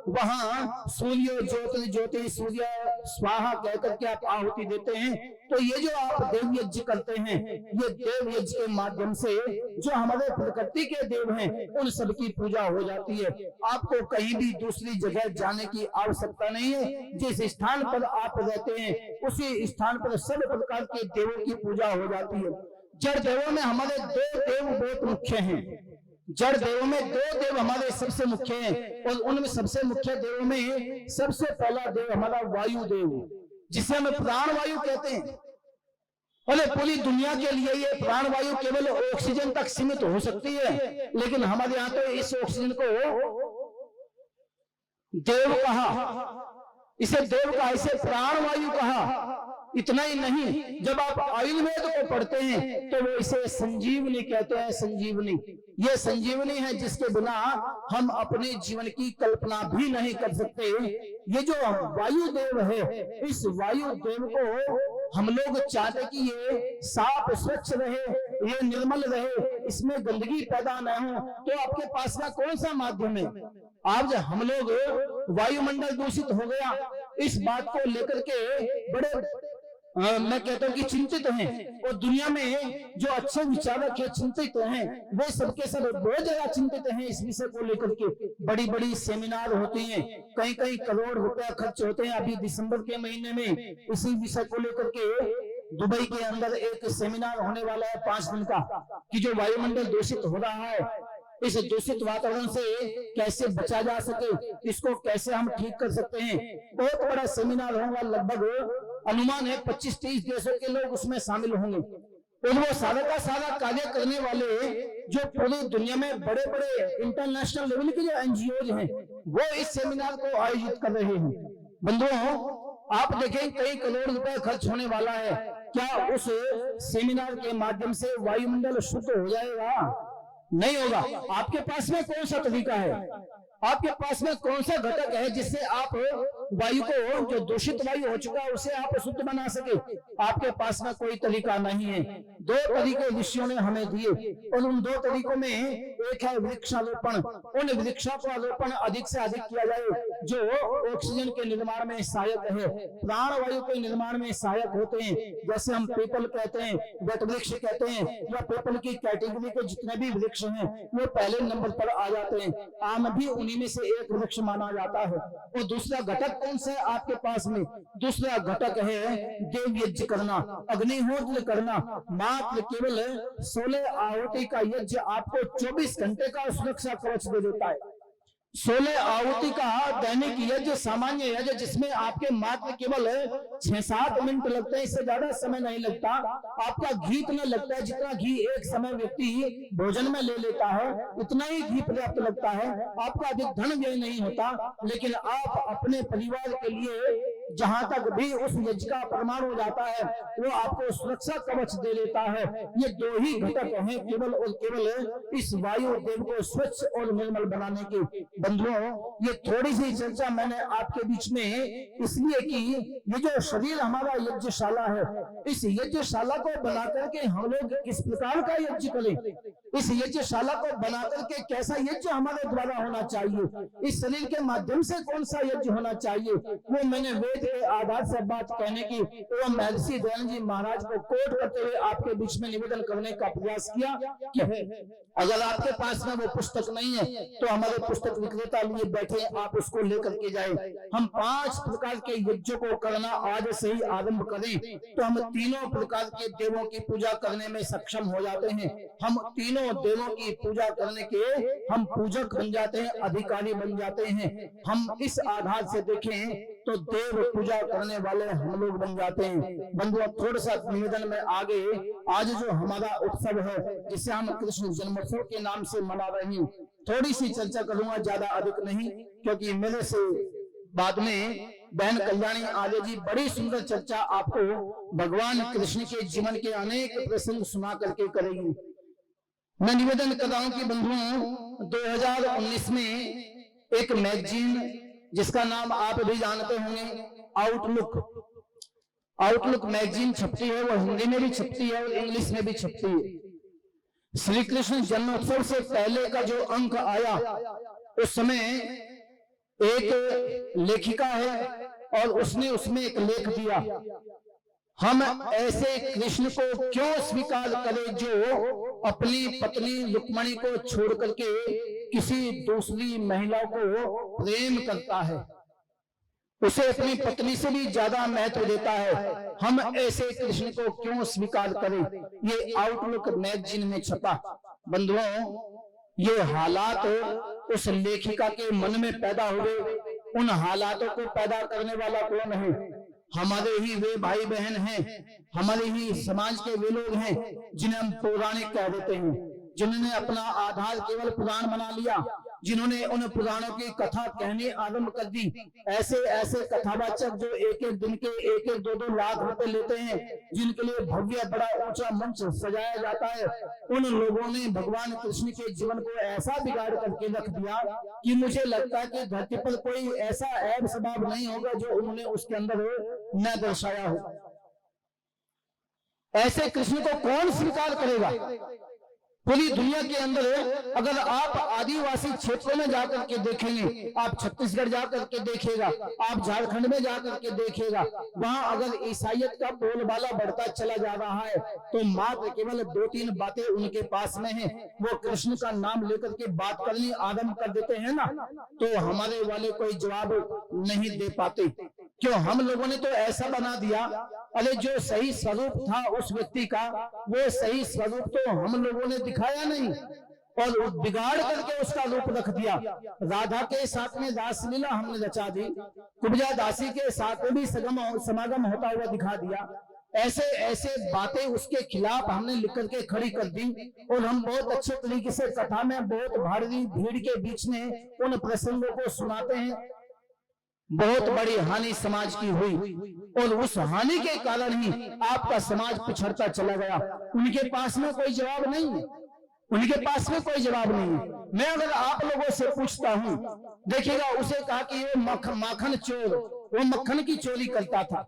वहां सूर्य ज्योति सूर्य स्वाहा कहकर के आप आहुति देते हैं। तो ये जो आप देव यज्ञ करते हैं, ये देव यज्ञ के माध्यम से जो हमारे प्रकृति के देव हैं उन सब की पूजा हो जाती है। आपको कहीं भी दूसरी जगह जाने की आवश्यकता नहीं है। जिस स्थान पर आप रहते हैं उसी स्थान पर सब प्रकार के देवों की पूजा हो जाती है। जड़ देवों में हमारे 2 देव बहुत मुख्य हैं। जड़ देवों में 2 देव हमारे सबसे मुख्य हैं और उनमें सबसे मुख्य देवों में सबसे पहला देव हमारा वायु देव, जिसे हम प्राण वायु कहते हैं। बोले पूरी दुनिया के लिए ये प्राण वायु केवल ऑक्सीजन तक सीमित हो सकती है, लेकिन हमारे यहाँ तो इस ऑक्सीजन को देव कहा, इसे देव कहा, इसे प्राण वायु कहा। इतना ही नहीं, जब आप आयुर्वेद को पढ़ते हैं तो वो इसे संजीवनी कहते हैं। संजीवनी, ये संजीवनी है जिसके बिना हम अपने जीवन की कल्पना भी नहीं कर सकते। ये जो वायु देव है, इस वायु देव को हम लोग चाहते कि ये साफ स्वच्छ रहे, ये निर्मल रहे, इसमें गंदगी पैदा न हो। तो आपके पास में कौन सा माध्यम है? आज हम लोग वायुमंडल दूषित हो गया, इस बात को लेकर के बड़े मैं कहता हूँ कि चिंतित हैं, और दुनिया में जो अच्छे विचारक है चिंतित हैं, वे सबके सब बहुत ज्यादा चिंतित हैं इस विषय को लेकर के। बड़ी बड़ी सेमिनार होती हैं, कई कई करोड़ रुपया खर्च होते हैं। अभी दिसंबर के महीने में इसी विषय को लेकर के दुबई के अंदर एक सेमिनार होने वाला है 5 दिन का, कि जो वायुमंडल दूषित हो रहा है, इस दूषित वातावरण से कैसे बचा जा सके, इसको कैसे हम ठीक कर सकते हैं। बहुत बड़ा सेमिनार होगा, लगभग अनुमान है 25-30 देशों के लोग उसमें शामिल होंगे। और वो सारा का सारा कार्य करने वाले जो पूरी दुनिया में बड़े बड़े इंटरनेशनल लेवल के जो एनजीओ हैं वो इस सेमिनार को आयोजित कर रहे हैं। बंधुओं, आप देखें कई करोड़ रुपए खर्च होने वाला है। क्या उस सेमिनार के माध्यम से वायुमंडल शुद्ध हो जाएगा? नहीं होगा। आपके पास में कौन सा तरीका है? आपके पास में कौन सा घटक है जिससे आप वायु को, जो दूषित वायु हो चुका है, उसे आप शुद्ध बना सके? आपके पास में कोई तरीका नहीं है। 2 तरीके ऋषियों ने हमें दिए, और उन 2 तरीकों में एक है वृक्षारोपण। उन वृक्षों का रोपण अधिक से अधिक किया जाए जो ऑक्सीजन के निर्माण में सहायक है, प्राण वायु के निर्माण में सहायक होते हैं। जैसे हम पीपल कहते हैं, वट वृक्ष कहते हैं, या पीपल की कैटेगरी के जितने भी वृक्ष हैं वो पहले नंबर पर आ जाते हैं। आम भी उन्हीं में से एक वृक्ष माना जाता है। और दूसरा घटक कौन सा है आपके पास में? दूसरा घटक है देव यज्ञ करना, अग्निहोत्र करना। मात्र केवल 16 आहुति का यज्ञ आपको 24 घंटे का सुरक्षा कवच दे देता है। 16 आहुति का दैनिक यज्ञ, सामान्य यज्ञ, जिसमें आपके मात्र केवल 6-7 मिनट लगते हैं, इससे ज्यादा समय नहीं लगता। आपका घी इतना लगता है जितना घी एक समय व्यक्ति भोजन में ले लेता है, उतना ही घी पर्याप्त लगता है। आपका अधिक धन व्यय नहीं होता, लेकिन आप अपने परिवार के लिए जहां तक भी उस यज्ञ का प्रमाण हो जाता है, वो आपको सुरक्षा कवच दे देता है। ये 2 ही घटक हैं केवल और केवल इस वायु देव को स्वच्छ और निर्मल बनाने के। बंधुओं, ये थोड़ी सी चर्चा मैंने आपके बीच में इसलिए की, ये जो शरीर हमारा यज्ञशाला है, इस यज्ञशाला को बनाकर के हम लोग किस प्रकार का यज्ञ करें, इस यज्ञशाला को बनाकर के कैसा यज्ञ हमारे द्वारा होना चाहिए, इस शरीर के माध्यम से कौन सा यज्ञ होना चाहिए, वो मैंने वेद के आधार से बात कहने की एवं महर्षि दयानंद जी महाराज को कोट करते हुए आपके बीच में निवेदन करने का प्रयास किया कि अगर आपके पास में वो पुस्तक नहीं है तो हमारे पुस्तक विक्रेता लिए बैठे, आप उसको लेकर के जाए। हम 5 प्रकार के यज्ञों को करना आज से ही आरंभ करें तो हम तीनों प्रकार के देवों की पूजा करने में सक्षम हो जाते हैं। हम तीनों देवों की पूजा करने के हम पूजक बन जाते हैं, अधिकारी बन जाते हैं। हम इस आधार से देखें तो देव पूजा करने वाले हम लोग बन जाते हैं। बंधुओं, थोड़ा सा निवेदन में आगे, आज जो हमारा उत्सव है जिसे हम कृष्ण जन्मोत्सव के नाम से मना रहे हैं, थोड़ी सी चर्चा करूंगा, ज्यादा अधिक नहीं, क्योंकि मेरे से बाद में बहन कल्याणी आर्य जी बड़ी सुंदर चर्चा आपको भगवान कृष्ण के जीवन के अनेक प्रसंग सुना करके करेगी। मैं निवेदन कर रहा हूं कि बंधुओं, 2019 में एक मैगजीन जिसका नाम आप भी जानते होंगे, आउटलुक मैगजीन छपती है। वो हिंदी में भी छपती है और इंग्लिश में भी छपती है। श्री कृष्ण जन्मोत्सव से पहले का जो अंक आया, उस समय एक लेखिका है और उसने उसमें एक लेख दिया, हम ऐसे कृष्ण को क्यों स्वीकार करें जो अपनी पत्नी रुक्मिणी को छोड़ करके किसी दूसरी महिला को प्रेम करता है, उसे अपनी पत्नी से भी ज्यादा महत्व देता है। हम ऐसे कृष्ण को क्यों स्वीकार करें? ये आउटलुक मैगजीन में छपा। बंधुओं, ये हालात उस लेखिका के मन में पैदा हुए। उन हालातों को पैदा करने वाला कौन है? हमारे ही वे भाई बहन हैं, हमारे ही समाज के वे लोग हैं जिन्हें हम पौराणिक कह देते हैं, जिन्होंने अपना आधार केवल पुराण बना लिया, जिन्होंने उन पुराणों की कथा कहने आरंभ कर दी। ऐसे ऐसे कथावाचक जो एक एक दिन के 1-2 लाख रुपए लेते हैं, जिनके लिए भव्य बड़ा ऊंचा मंच सजाया जाता है, उन लोगों ने भगवान कृष्ण के जीवन को ऐसा बिगाड़ करके रख दिया कि मुझे लगता है कि धरती पर कोई ऐसा ऐब स्वभाव नहीं होगा जो उन्होंने उसके अंदर न दर्शाया हो। ऐसे कृष्ण को कौन स्वीकार करेगा? पूरी दुनिया के अंदर अगर आप आदिवासी क्षेत्रों में जाकर के देखेंगे, आप छत्तीसगढ़ जाकर के देखेगा, आप झारखंड में जाकर के देखेगा, वहां अगर ईसाइयत का बोलबाला बढ़ता चला जा रहा है तो मात्र केवल 2-3 बातें उनके पास में है। वो कृष्ण का नाम लेकर के बात करनी आरंभ कर देते हैं ना, तो हमारे वाले कोई जवाब नहीं दे पाते। क्यों? हम लोगों ने तो ऐसा बना दिया, अरे जो सही स्वरूप था उस व्यक्ति का, वो सही स्वरूप तो हम लोगों ने दिखाया नहीं और बिगाड़ करके उसका रूप रख दिया। राधा के साथ में रासलीला हमने रचा दी, कुब्जा दासी के साथ में भी समागम होता हुआ दिखा दिया। ऐसे ऐसे बातें उसके खिलाफ हमने लिख करके खड़ी कर दी और हम बहुत अच्छे तरीके से कथा में बहुत भारी भीड़ के बीच में उन प्रसंगों को सुनाते हैं। बहुत बड़ी हानि समाज की हुई और उस हानि के कारण ही आपका समाज पिछड़ता चला गया। उनके पास में कोई जवाब नहीं है, उनके पास में कोई जवाब नहीं है। मैं अगर आप लोगों से पूछता हूं, देखिएगा, उसे कहा कि ये माखन चोर, वो मक्खन की चोरी करता था।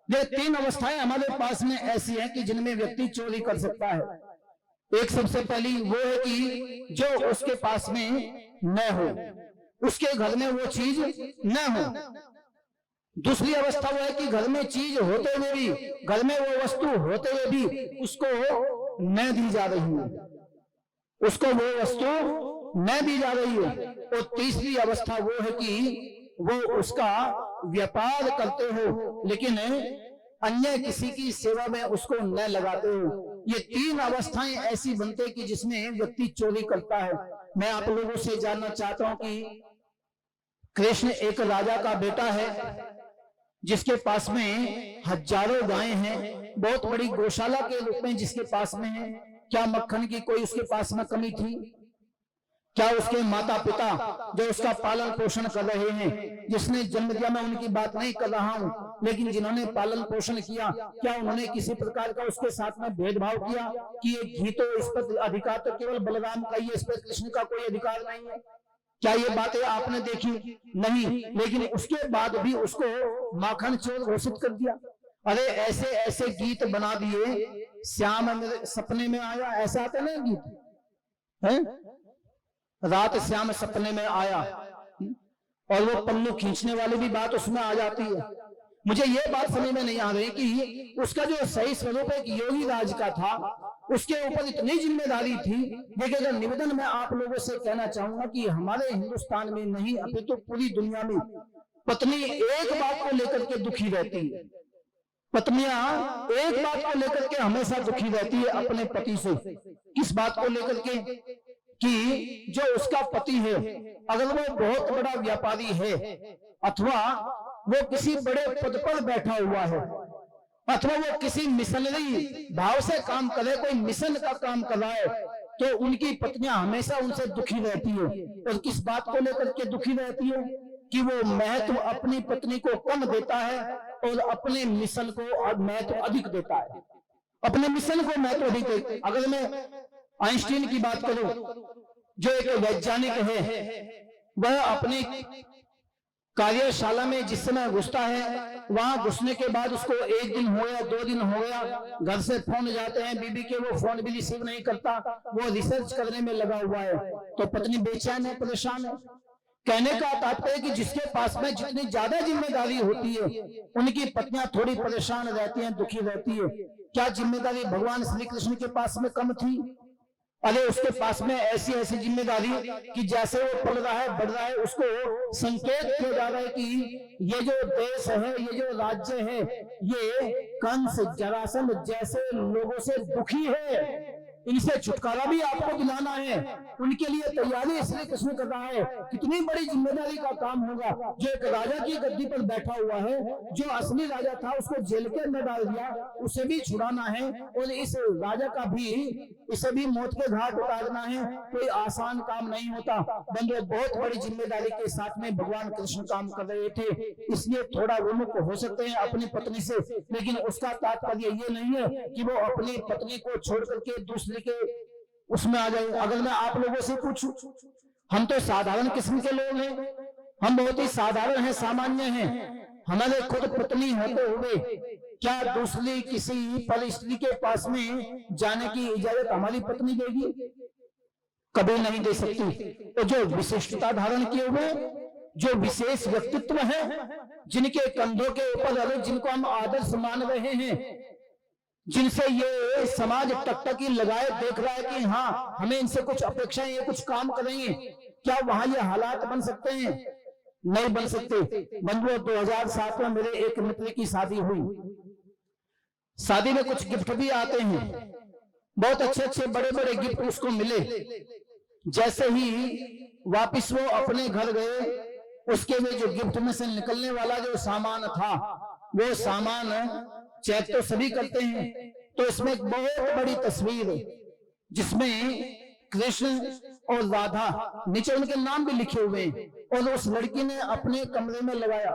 ये 3 अवस्थाएं हमारे पास में ऐसी हैं कि जिनमें व्यक्ति चोरी कर सकता है। एक सबसे पहली वो है कि जो उसके पास में न हो, उसके घर में वो चीज न हो। दूसरी अवस्था वो है कि घर में चीज होते हुए भी, घर में वो वस्तु होते हुए भी उसको न दी जा रही है, उसको वो वस्तु न दी जा रही है। और तीसरी अवस्था वो है कि वो उसका व्यापार करते हो लेकिन अन्य किसी की सेवा में उसको न लगाते हो। ये तीन अवस्थाएं ऐसी बनते हैं कि जिसमें व्यक्ति चोरी करता है। मैं आप लोगों से जानना चाहता हूं कि कृष्ण एक राजा का बेटा है जिसके पास में हजारों गायें हैं, बहुत बड़ी गौशाला के रूप में जिसके पास में है। क्या मक्खन की कोई उसके पास में कमी थी? क्या उसके माता पिता जो उसका पालन पोषण कर रहे हैं, जिसने जन्म दिया, मैं उनकी बात नहीं कर रहा हूं, लेकिन जिन्होंने पालन पोषण किया, क्या उन्होंने किसी प्रकार का उसके साथ में भेदभाव किया कि ये घी तो इस पर अधिकार तो केवल बलराम का ही है, इस पर कृष्ण का कोई अधिकार नहीं है? क्या ये बातें आपने देखी? नहीं। लेकिन उसके बाद भी उसको माखन चोर घोषित कर दिया। अरे ऐसे ऐसे गीत बना दिए, श्याम मेरे सपने में आया, ऐसा आता ना गीत है, रात श्याम सपने में आया, और वो पल्लू खींचने वाली भी बात उसमें आ जाती है। मुझे ये बात समझ में नहीं आ रही कि उसका जो सही स्वरूप एक योगी राज का था, उसके ऊपर इतनी जिम्मेदारी थी। देखिए, अगर निवेदन मैं आप लोगों से कहना चाहूंगा कि हमारे हिंदुस्तान में नहीं, अभी तो पूरी दुनिया में पत्नी एक बात को लेकर के दुखी रहती है। पत्नियां एक बात को लेकर के हमेशा दुखी रहती है अपने पति से। किस बात को लेकर के? कि जो उसका पति है, अगर वो बहुत बड़ा व्यापारी है, अथवा वो किसी बड़े पद पर बैठा हुआ है, अथवा वो किसी मिशनरी भाव से काम करे, कोई मिशन का काम कर रहा है, तो उनकी पत्नियां हमेशा उनसे दुखी रहती है। और किस बात को लेकर के दुखी रहती है? कि वो महत्व अपनी पत्नी को कम देता है और अपने मिशन को महत्व अधिक देता है। अपने मिशन को महत्व अधिक देता है। अगर मैं आइंस्टीन की बात करूं, जो एक वैज्ञानिक है, वह अपनी कार्यशाला में जिस समय घुसता है, वहां घुसने के बाद उसको 1 दिन हो गया, 2 दिन हो गया, घर से फोन जाते हैं बीबी के, वो फोन भी रिसीव नहीं करता, वो रिसर्च करने में लगा हुआ है। तो पत्नी बेचैन है, परेशान है। कहने का तात्पर्य कि जिसके पास में जितनी ज्यादा जिम्मेदारी होती है, उनकी पत्नियां थोड़ी परेशान रहती हैं, दुखी रहती है। क्या जिम्मेदारी भगवान श्री कृष्ण के पास में कम थी? अरे उसके पास में ऐसी ऐसी जिम्मेदारी कि जैसे वो पल रहा है, बढ़ रहा है, उसको संकेत किया जा रहा है कि ये जो देश है, ये जो राज्य है, ये कंस जरासंध जैसे लोगों से दुखी है, इनसे छुटकारा भी आपको दिलाना है। उनके लिए तैयारी श्री कृष्ण कर रहा है। कितनी बड़ी जिम्मेदारी का काम होगा। जो एक राजा की गद्दी पर बैठा हुआ है, जो असली राजा था, उसको जेल के अंदर डाल दिया, उसे भी छुड़ाना है, और इस राजा का भी, इसे भी मौत के घाट उतारना है। कोई आसान काम नहीं होता। बंधुओं, बहुत बड़ी जिम्मेदारी के साथ में भगवान कृष्ण काम कर रहे थे, इसलिए थोड़ा विमुख हो सकते हैं अपनी पत्नी से, लेकिन उसका तात्पर्य ये नहीं है कि वो अपनी पत्नी को छोड़ करके दूसरे के उसमें आ जाए। अगर मैं आप लोगों से पूछूं, हम तो साधारण किस्म के लोग हैं, हम बहुत ही साधारण हैं, सामान्य हैं। हमारे खुद पत्नी होते हुए क्या दूसरी किसी पर स्त्री के पास में जाने की इजाजत हमारी पत्नी देगी? कभी नहीं दे सकती। तो जो विशिष्टता धारण किए हुए, जो विशेष व्यक्तित्व है, जिनके कंधों के ऊपर, अरे जिनको हम आदर्श मान रहे हैं, जिनसे ये समाज टकटकी लगाए देख रहा है कि हाँ हमें इनसे कुछ अपेक्षाएं, ये कुछ काम करेंगे, क्या वहां ये हालात बन सकते हैं? नहीं बन सकते। बंधुओं, 2007 में मेरे एक मित्र की शादी हुई। शादी में कुछ गिफ्ट भी आते हैं, बहुत अच्छे अच्छे बड़े बड़े गिफ्ट उसको मिले। जैसे ही वापिस वो अपने घर गए, उसके में जो गिफ्ट में से निकलने वाला जो सामान था, वो सामान चेक तो सभी करते हैं, तो इसमें एक बहुत बड़ी तस्वीर जिसमें कृष्ण और राधा, नीचे उनके नाम भी लिखे हुए हैं, और उस लड़की ने अपने कमरे में लगाया।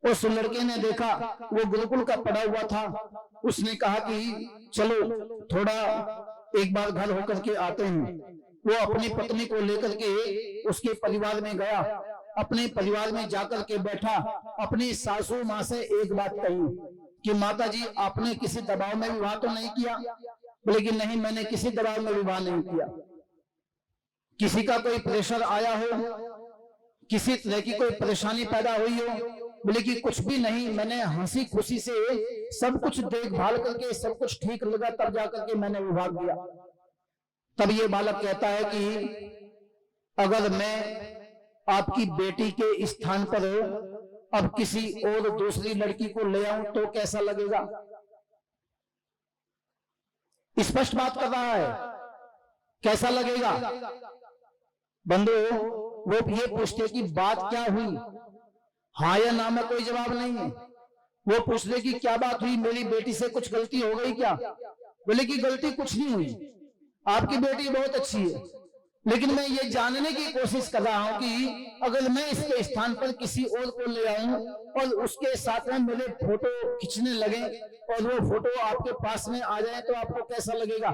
उस लड़के ने देखा, वो गुरुकुल का पढ़ा हुआ था। उसने कहा कि चलो थोड़ा एक बार घर होकर के आते हैं। वो अपनी पत्नी को लेकर के उसके परिवार में गया। अपने परिवार में जाकर के बैठा, अपनी सासू माँ से एक बात कही कि माता जी, आपने किसी दबाव में विवाह तो नहीं किया? बोले कि नहीं, मैंने किसी दबाव में विवाह नहीं किया। किसी का कोई प्रेशर आया हो, किसी तरह की कोई परेशानी पैदा हुई हो? बोले कि कुछ भी नहीं, मैंने हंसी खुशी से सब कुछ देखभाल करके सब कुछ ठीक लगा, तब जाकर के मैंने विवाह किया। तब ये बालक कहता है कि अगर मैं आपकी बेटी के स्थान पर अब किसी और दूसरी लड़की को ले आऊं तो कैसा लगेगा? स्पष्ट बात कर रहा है, कैसा लगेगा? बंधु, वो ये पूछते कि बात क्या हुई, हाँ या ना में कोई जवाब नहीं है। वो पूछते कि क्या बात हुई, मेरी बेटी से कुछ गलती हो गई क्या? बोले कि गलती कुछ नहीं हुई, आपकी बेटी बहुत अच्छी है, लेकिन मैं ये जानने की कोशिश कर रहा हूं कि अगर मैं इसके स्थान पर किसी और को ले आऊं और उसके साथ में मेरे फोटो खींचने लगे और वो फोटो आपके पास में आ जाए तो आपको कैसा लगेगा?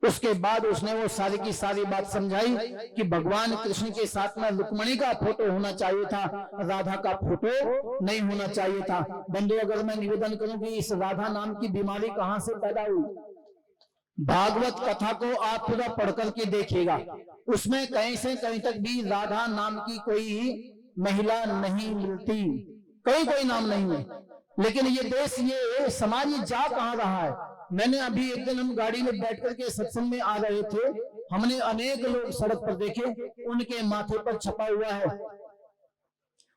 उसके बाद उसने वो सारी की सारी बात समझाई कि भगवान कृष्ण के साथ में रुक्मिणी का फोटो होना चाहिए था, राधा का फोटो नहीं होना चाहिए था। बंधु, अगर मैं निवेदन करूं कि इस राधा नाम की बीमारी कहां से पैदा हुई, भागवत कथा को आप पूरा पढ़ करके देखिएगा, उसमें कहीं से कहीं तक भी राधा नाम की कोई महिला नहीं मिलती, कोई नाम नहीं है। लेकिन ये देश, ये समाज जा कहां रहा है? मैंने अभी एक दिन, हम गाड़ी में बैठ करके सत्संग में आ रहे थे, हमने अनेक लोग सड़क पर देखे, उनके माथे पर छपा हुआ है,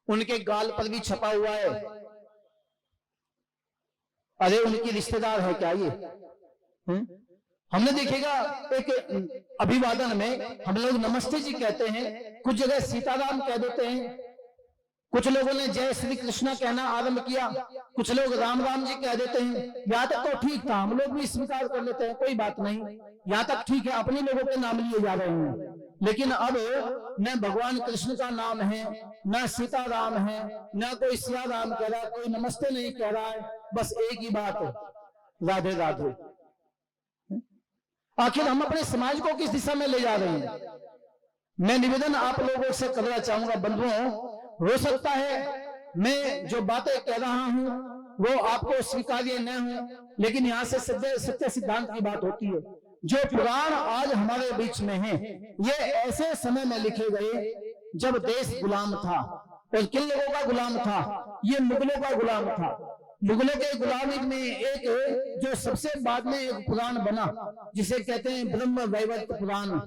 उनके गाल पर भी छपा हुआ है, अरे उनकी रिश्तेदार है क्या ये? हमने देखेगा एक अभिवादन में हम लोग नमस्ते जी कहते हैं, कुछ जगह सीताराम कह देते हैं, कुछ लोगों ने जय श्री कृष्णा कहना आरंभ किया, कुछ लोग राम राम जी कह देते हैं। यहाँ तक तो ठीक था, हम लोग भी स्वीकार कर लेते हैं, कोई बात नहीं, यहाँ तक ठीक है, अपने लोगों के नाम लिए जा रहे हैं। लेकिन अब न भगवान कृष्ण का नाम है, न सीता राम है, न कोई सिया राम कह रहा है, कोई नमस्ते नहीं कह रहा है, बस एक ही बात, राधे राधे। आखिर हम अपने समाज को किस दिशा में ले जा रहे हैं? मैं निवेदन आप लोगों से करना चाहूंगा बंधुओं, हो सकता है मैं जो बातें कह रहा हूं वो आपको स्वीकार्य न हो, लेकिन यहाँ से सत्य सिद्धांत की बात होती है। जो पुराण आज हमारे बीच में है, ये ऐसे समय में लिखे गए जब देश गुलाम था। और किन लोगों का गुलाम था? ये मुगलों का गुलाम था। मुगलों के गुलामी में एक जो सबसे बाद में एक पुराण बना, जिसे कहते हैं ब्रह्म वैवर्त पुराण।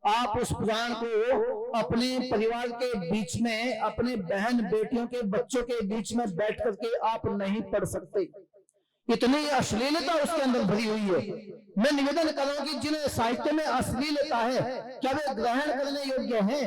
आप उस पुराण को अपने परिवार के बीच में, अपने बहन बेटियों के बच्चों के बीच में बैठ करके आप नहीं पढ़ सकते, इतनी अश्लीलता उसके अंदर भरी हुई है। मैं निवेदन करूं कि जिन साहित्य में अश्लीलता है, क्या वे ग्रहण करने योग्य हैं?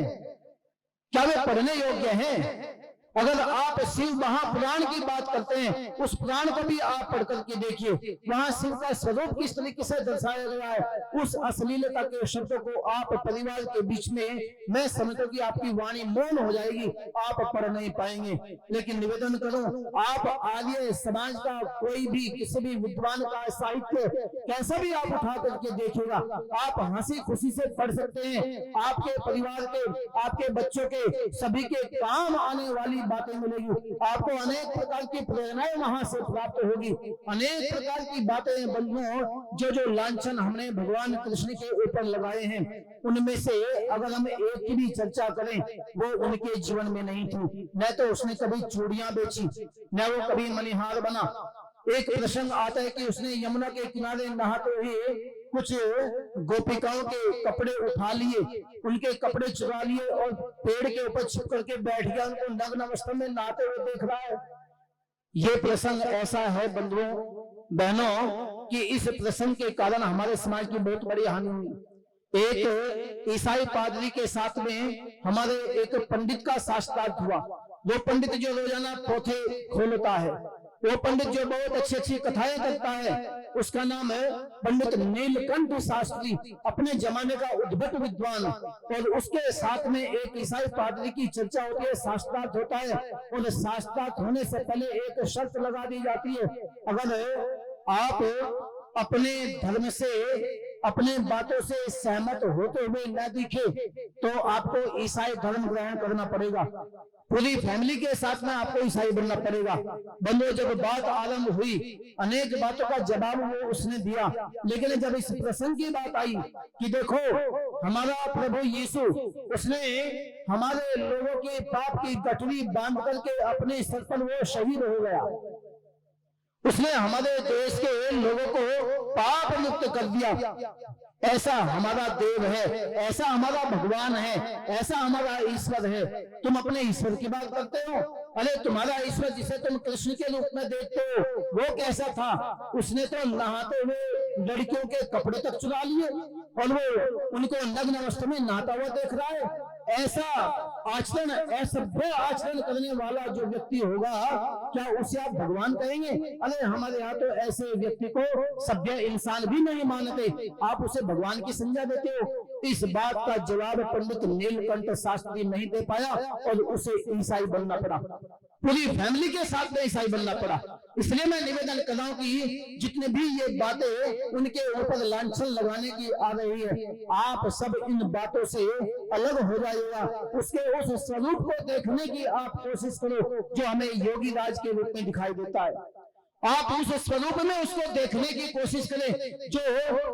क्या वे पढ़ने योग्य हैं? अगर आप शिव महापुराण की बात करते हैं, उस पुराण को भी आप पढ़ करके देखिए, वहां शिव का स्वरूप किस तरीके से दर्शाया गया है। उस अश्लीलता के शब्दों को आप परिवार के बीच में, मैं समझता हूं कि आपकी वाणी मौन हो जाएगी, आप पढ़ नहीं पाएंगे। लेकिन निवेदन करूं, आप आर्य समाज का कोई भी, किसी भी विद्वान का साहित्य कैसा भी आप उठा करके देखिएगा, आप हंसी खुशी से पढ़ सकते हैं। आपके परिवार के, आपके बच्चों के, सभी के काम आने वाली बातें मिलेगी। आपको अनेक प्रकार की प्रेरणाएं वहां से प्राप्त होगी, अनेक प्रकार की बातें बंधुओं, जो लांछन हमने भगवान कृष्ण के ऊपर लगाए हैं, उनमें से अगर हम एक की भी चर्चा करें, वो उनके जीवन में नहीं थी। न तो उसने कभी चूड़ियां बेची, न वो कभी मनिहार बना। एक प्रसंग आता है कि उसने यमुना के किनारे नहाते हुए कुछ गोपिकाओं के कपड़े उठा लिए, उनके कपड़े चुरा लिए और पेड़ के ऊपर छिप करके बैठ गया, उनको नग्न अवस्था में नहाते हुए देख रहा है। ये प्रसंग ऐसा है बंधुओं बहनों कि इस प्रसंग के कारण हमारे समाज की बहुत बड़ी हानि हुई। एक ईसाई पादरी के साथ में हमारे एक पंडित का साक्षात्कार हुआ। वो पंडित जो रोजाना पोथे खोलता है, वो पंडित जो बहुत अच्छी अच्छी कथाएं करता है, उसका नाम है पंडित नीलकंठ शास्त्री, अपने जमाने का उद्भट विद्वान। और उसके साथ में एक ईसाई पादरी की चर्चा होती है, शास्त्रार्थ होता है। और शास्त्रार्थ होने से पहले एक शर्त लगा दी जाती है, अगर आप अपने धर्म से, अपने बातों से सहमत होते हुए न दिखे तो आपको ईसाई धर्म ग्रहण करना पड़ेगा, पूरी फैमिली के साथ में आपको ईसाई बनना पड़ेगा। बंधुओं, जब बात आरंभ हुई, अनेक बातों का जवाब वो उसने दिया, लेकिन जब इस प्रसंग की बात आई कि देखो हमारा प्रभु यीशु, उसने हमारे लोगों के पाप की गठरी बांध करके अपने सर पर वो शहीद हो गया, उसने हमारे देश के लोगों को पाप मुक्त कर दिया। ऐसा हमारा देव है, ऐसा हमारा भगवान है, ऐसा हमारा ईश्वर है। तुम अपने ईश्वर की बात करते हो। अरे तुम्हारा ईश्वर जिसे तुम कृष्ण के रूप में देखते हो वो कैसा था? उसने तो नहाते हुए लड़कियों के कपड़े तक चुरा लिए और वो उनको नग्न अवस्था में नहाता हुआ देख रहा है। ऐसा आचरण, असभ्य आचरण करने वाला जो व्यक्ति होगा, क्या उसे आप भगवान कहेंगे? अरे हमारे यहाँ तो ऐसे व्यक्ति को सभ्य इंसान भी नहीं मानते, आप उसे भगवान की संज्ञा देते हो। इस बात का जवाब पंडित नीलकंठ शास्त्री नहीं दे पाया और उसे ईसाई बनना पड़ा, पूरी फैमिली के साथ में ईसाई बनना पड़ा। इसलिए मैं निवेदन कर रहा हूं कि जितने भी ये बातें उनके ऊपर लांछन लगाने की आ रही है, आप सब इन बातों से अलग हो जाइएगा। उसके उस स्वरूप को देखने की आप कोशिश करो जो हमें योगी राज के रूप में दिखाई देता है। आप उस स्वरूप में उसको देखने की कोशिश करें जो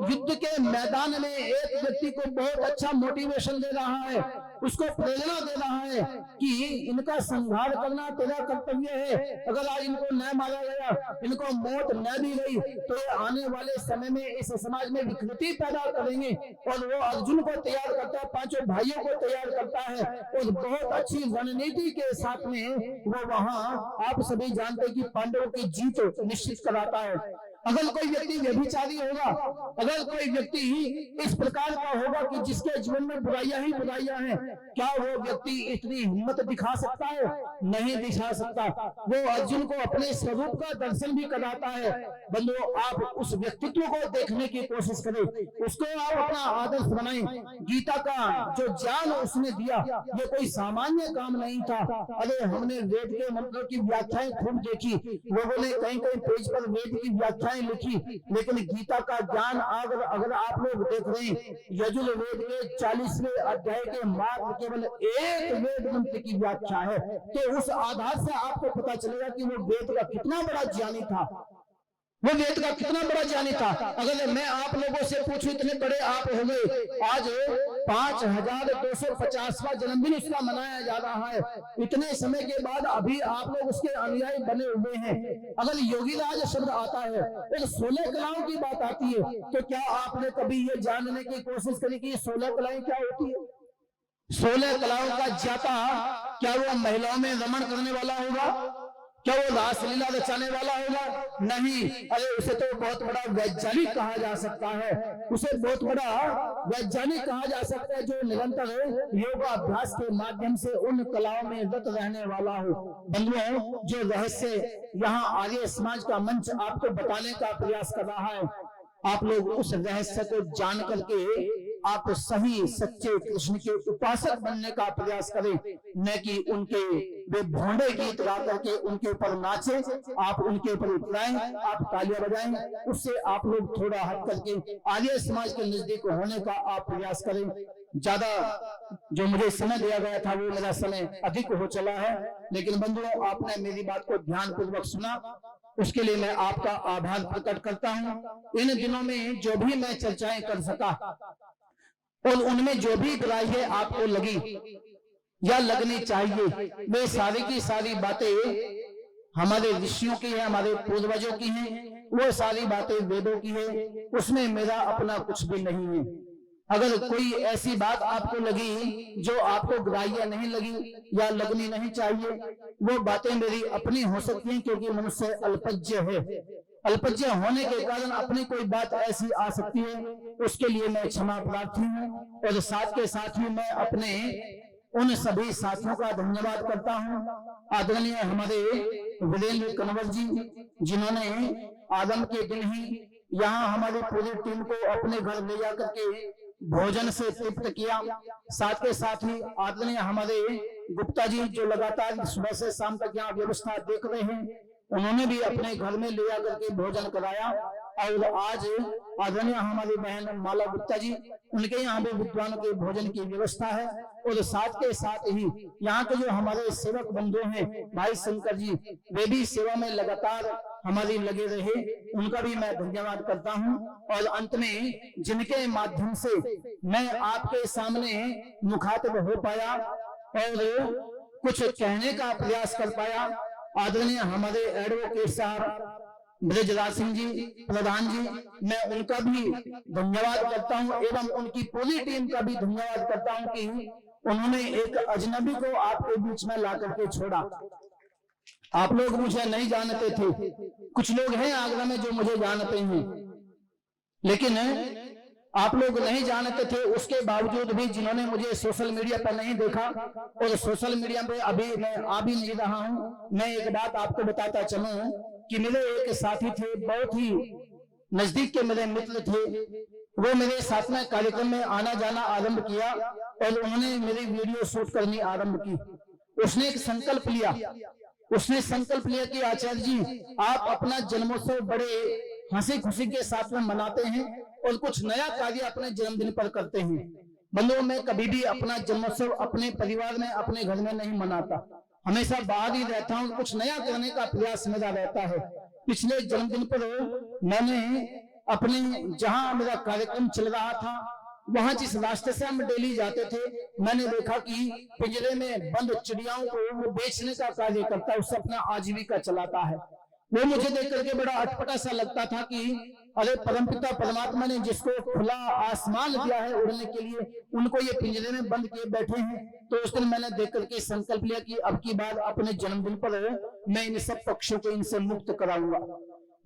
युद्ध के मैदान में एक व्यक्ति को बहुत अच्छा मोटिवेशन दे रहा है, उसको प्रेरणा दे रहा है कि इनका संहार करना तेरा कर्तव्य है। अगर आज इनको न मारा गया, इनको मौत न दी गई तो ये आने वाले समय में इस समाज में विकृति पैदा करेंगे। और वो अर्जुन को तैयार करता है, पांचों भाइयों को तैयार करता है और बहुत अच्छी रणनीति के साथ में वो वहां आप सभी जानते हैं कि पांडवों की जीत निश्चित कराता है। अगर कोई व्यक्ति व्यभिचारी होगा, अगर कोई व्यक्ति इस प्रकार का होगा कि जिसके जीवन में बुराइयां ही बुराइयां हैं, क्या वो व्यक्ति इतनी हिम्मत दिखा सकता है? नहीं दिखा सकता। वो अर्जुन को अपने स्वरूप का दर्शन भी कराता है। बंधुओं, आप उस व्यक्तित्व को देखने की कोशिश करें, उसको आप अपना आदर्श बनाएं। गीता का जो ज्ञान उसने दिया ये कोई सामान्य काम नहीं था। अरे हमने वेद के मंत्रों की व्याख्याएं खूब देखी, लोगों ने कहीं कहीं पेज पर वेद की व्याख्या लिखी, लेकिन गीता का ज्ञान अगर आप लोग देख रहे हैं, यजुर्वेद के 40वें अध्याय के मात्र केवल एक वेद मंत्र की व्याख्या है, तो उस आधार से आपको पता चलेगा कि वो वेद का कितना बड़ा ज्ञानी था, वो वेद का कितना बड़ा ज्ञानी था। अगर मैं आप लोगों से पूछूं, इतने बड़े आप हो गए, आज 5250वां जन्मदिन उसका मनाया जा रहा है, इतने समय के बाद अभी आप लोग उसके अनुयायी बने हुए हैं। अगर योगीराज शब्द आता है, एक 16 कलाओं की बात आती है, तो क्या आपने कभी ये जानने की कोशिश करी कि 16 कलाएं क्या होती है? 16 कलाओं का ज्ञाता क्या वो महिलाओं में रमण करने वाला होगा? क्या वो रासलीला रचाने वाला होगा? नहीं। अरे उसे तो बहुत बड़ा वैज्ञानिक कहा जा सकता है, उसे बहुत बड़ा वैज्ञानिक कहा जा सकता है जो निरंतर योगाभ्यास के माध्यम से उन कलाओं में रत रहने वाला हो। बंधुओं, जो रहस्य यहाँ आर्य समाज का मंच आपको बताने का प्रयास कर रहा है, आप लोग उस रहस्य को जान करके आप सही सच्चे कृष्ण के उपासक बनने का प्रयास करें, न कि उनके वे भोंडे गीत गा करके उनके ऊपर नाचे, आप उनके ऊपर उतराएं, आप तालियां बजाएं। उससे आप लोग थोड़ा हट करके आर्य समाज के नजदीक होने का आप प्रयास करें। ज्यादा जो मुझे समय दिया गया था वो मेरा समय अधिक हो चला है, लेकिन बंधुओं आपने मेरी बात को ध्यान पूर्वक सुना, उसके लिए मैं आपका आभार प्रकट करता हूं। इन दिनों में जो भी मैं चर्चाएं कर सका और उनमें जो भी ग्राह्य आपको लगी या लगनी चाहिए, वे सारी की सारी बातें हमारे ऋषियों की है, हमारे पूर्वजों की हैं, वो सारी बातें वेदों की है, उसमें मेरा अपना कुछ भी नहीं है। अगर कोई ऐसी बात आपको लगी जो आपको ग्राह्य नहीं लगी या लगनी नहीं चाहिए, वो बातें मेरी अपनी हो सकती हैं, क्योंकि मनुष्य अल्पज्य है। अल्पज्य होने के कारण अपनी कोई बात ऐसी आ सकती है, उसके लिए मैं क्षमा प्रार्थी हूँ। और साथ के साथ ही मैं अपने उन सभी साथियों का धन्यवाद करता हूँ, आदरणीय हमारे वीरेंद्र कन्वर जी, जिन्होंने आदम के दिन ही यहाँ हमारी पूरी टीम को अपने घर ले जाकर के भोजन से तृप्त किया। साथ के साथ ही आदरणीय हमारे गुप्ता जी, जो लगातार सुबह से शाम तक यहाँ व्यवस्था देख रहे हैं, उन्होंने भी अपने घर में ले जाकर के भोजन कराया। और आज आदरणीय हमारी बहन माला गुप्ता जी, उनके यहाँ भी विद्वानों के भोजन की व्यवस्था है। और साथ के साथ ही यहाँ के जो हमारे सेवक बंधु हैं भाई शंकर जी, वे भी सेवा में लगातार हमारी लगे रहे, उनका भी मैं धन्यवाद करता हूँ। और अंत में जिनके माध्यम से मैं आपके सामने मुखातिब हो पाया और कुछ कहने का प्रयास कर पाया, आदरणीय हमारे एडवोकेट साहब ब्रजराज सिंह जी प्रधान जी, मैं उनका भी धन्यवाद करता हूं एवं उनकी पूरी टीम का भी धन्यवाद करता हूं कि उन्होंने एक अजनबी को आपके बीच में ला करके छोड़ा। आप लोग मुझे नहीं जानते थे, कुछ लोग हैं आगरा में जो मुझे जानते हैं, लेकिन आप लोग नहीं जानते थे। उसके बावजूद भी जिन्होंने मुझे सोशल मीडिया पर नहीं देखा और सोशल मीडिया पे अभी मैं आ भी नहीं रहा हूं, मैं एक बात आपको बताता चलूं कि मेरे एक साथी थे, बहुत ही नजदीक के मेरे मित्र थे, वो मेरे साथ में कार्यक्रम में आना जाना आरंभ किया और उन्होंने मेरी वीडियो शूट करनी आरंभ की। उसने एक संकल्प लिया, उसने संकल्प लिया कि आचार्य जी आप अपना जन्मोत्सव बड़े हंसी खुशी के साथ में मनाते हैं और कुछ नया कार्य अपने जन्मदिन पर करते हैं। बंधुओं, मैं कभी भी अपना जन्मोत्सव अपने परिवार में अपने घर में नहीं मनाता, हमेशा बाहर ही रहता हूँ, कुछ नया करने का प्रयास मेरा रहता है। पिछले जन्मदिन पर मैंने अपने जहां मेरा कार्यक्रम चल रहा था वहां जिस रास्ते से हम डेली जाते थे, मैंने देखा कि पिंजरे में बंद चिड़ियाओं को वो बेचने का कार्य करता है, उससे अपना आजीविका चलाता है। वो मुझे देख करके बड़ा अटपटा सा लगता था कि अरे परमपिता परमात्मा ने जिसको खुला आसमान दिया है उड़ने के लिए, उनको ये पिंजरे में बंद किए बैठे हैं। तो उस दिन मैंने देख करके संकल्प लिया कि अब की बार अपने जन्मदिन पर मैं इन सब पक्षियों को इनसे मुक्त कराऊंगा।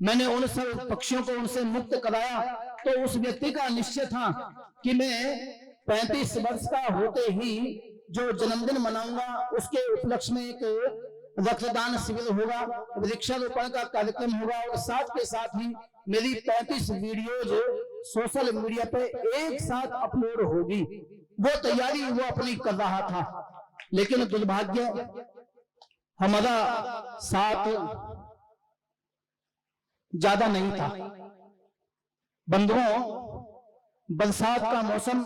मैंने उन सब पक्षियों को उनसे मुक्त कराया तो उस व्यक्ति का निश्चय था कि मैं 35 वर्ष का होते ही जो जन्मदिन मनाऊंगा उसके उपलक्ष्य में एक रक्तदान शिविर होगा, वृक्षारोपण का कार्यक्रम होगा और साथ के साथ ही मेरी 35 वीडियोज सोशल मीडिया पे एक साथ अपलोड होगी। वो तैयारी वो अपनी कर रहा था, लेकिन दुर्भाग्य हमारा साथ ज्यादा नहीं था। बंधुओं, बरसात का मौसम,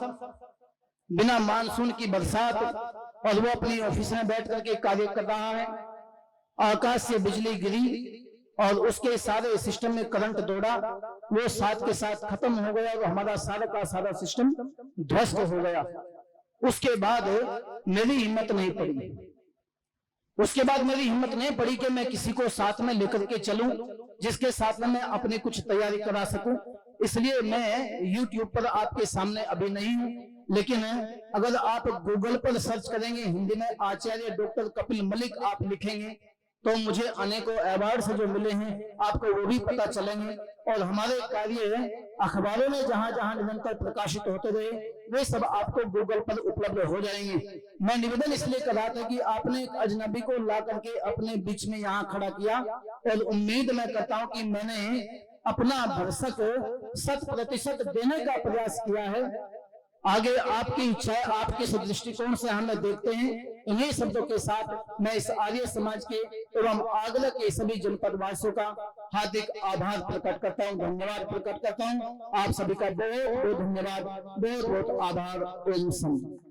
बिना मानसून की बरसात, और वो अपनी ऑफिस में बैठ करके कार्य कर रहा है। आकाश से बिजली गिरी और उसके सारे सिस्टम में करंट दौड़ा, वो साथ के साथ खत्म हो गया और हमारा सारा का सारा सिस्टम ध्वस्त हो गया। उसके बाद मेरी हिम्मत नहीं पड़ी, उसके बाद मेरी हिम्मत नहीं पड़ी कि मैं किसी को साथ में लेकर के चलूं जिसके साथ में मैं अपनी कुछ तैयारी करा सकूं। इसलिए मैं YouTube पर आपके सामने अभी नहीं हूं, लेकिन अगर आप गूगल पर सर्च करेंगे हिंदी में आचार्य डॉक्टर कपिल मलिक आप लिखेंगे तो मुझे अनेकों अवार्ड जो मिले हैं आपको वो भी पता चलेंगे। और हमारे कार्य अखबारों में जहां जहां निरंतर प्रकाशित होते रहे वे सब आपको गूगल पर उपलब्ध हो जाएंगे। मैं निवेदन इसलिए कर रहा था कि आपने एक अजनबी को ला करके अपने बीच में यहाँ खड़ा किया और उम्मीद मैं करता हूं कि मैंने अपना भरसक 100% देने का प्रयास किया है। आगे आपकी इच्छा है, आपके दृष्टिकोण से हम देखते हैं। इन्हीं शब्दों के साथ मैं इस आर्य समाज के एवं आगरा के सभी जनपद वासियों का हार्दिक आभार प्रकट करता हूं, धन्यवाद प्रकट करता हूं। आप सभी का बहुत बहुत धन्यवाद, बहुत बहुत आभार। ओम संत।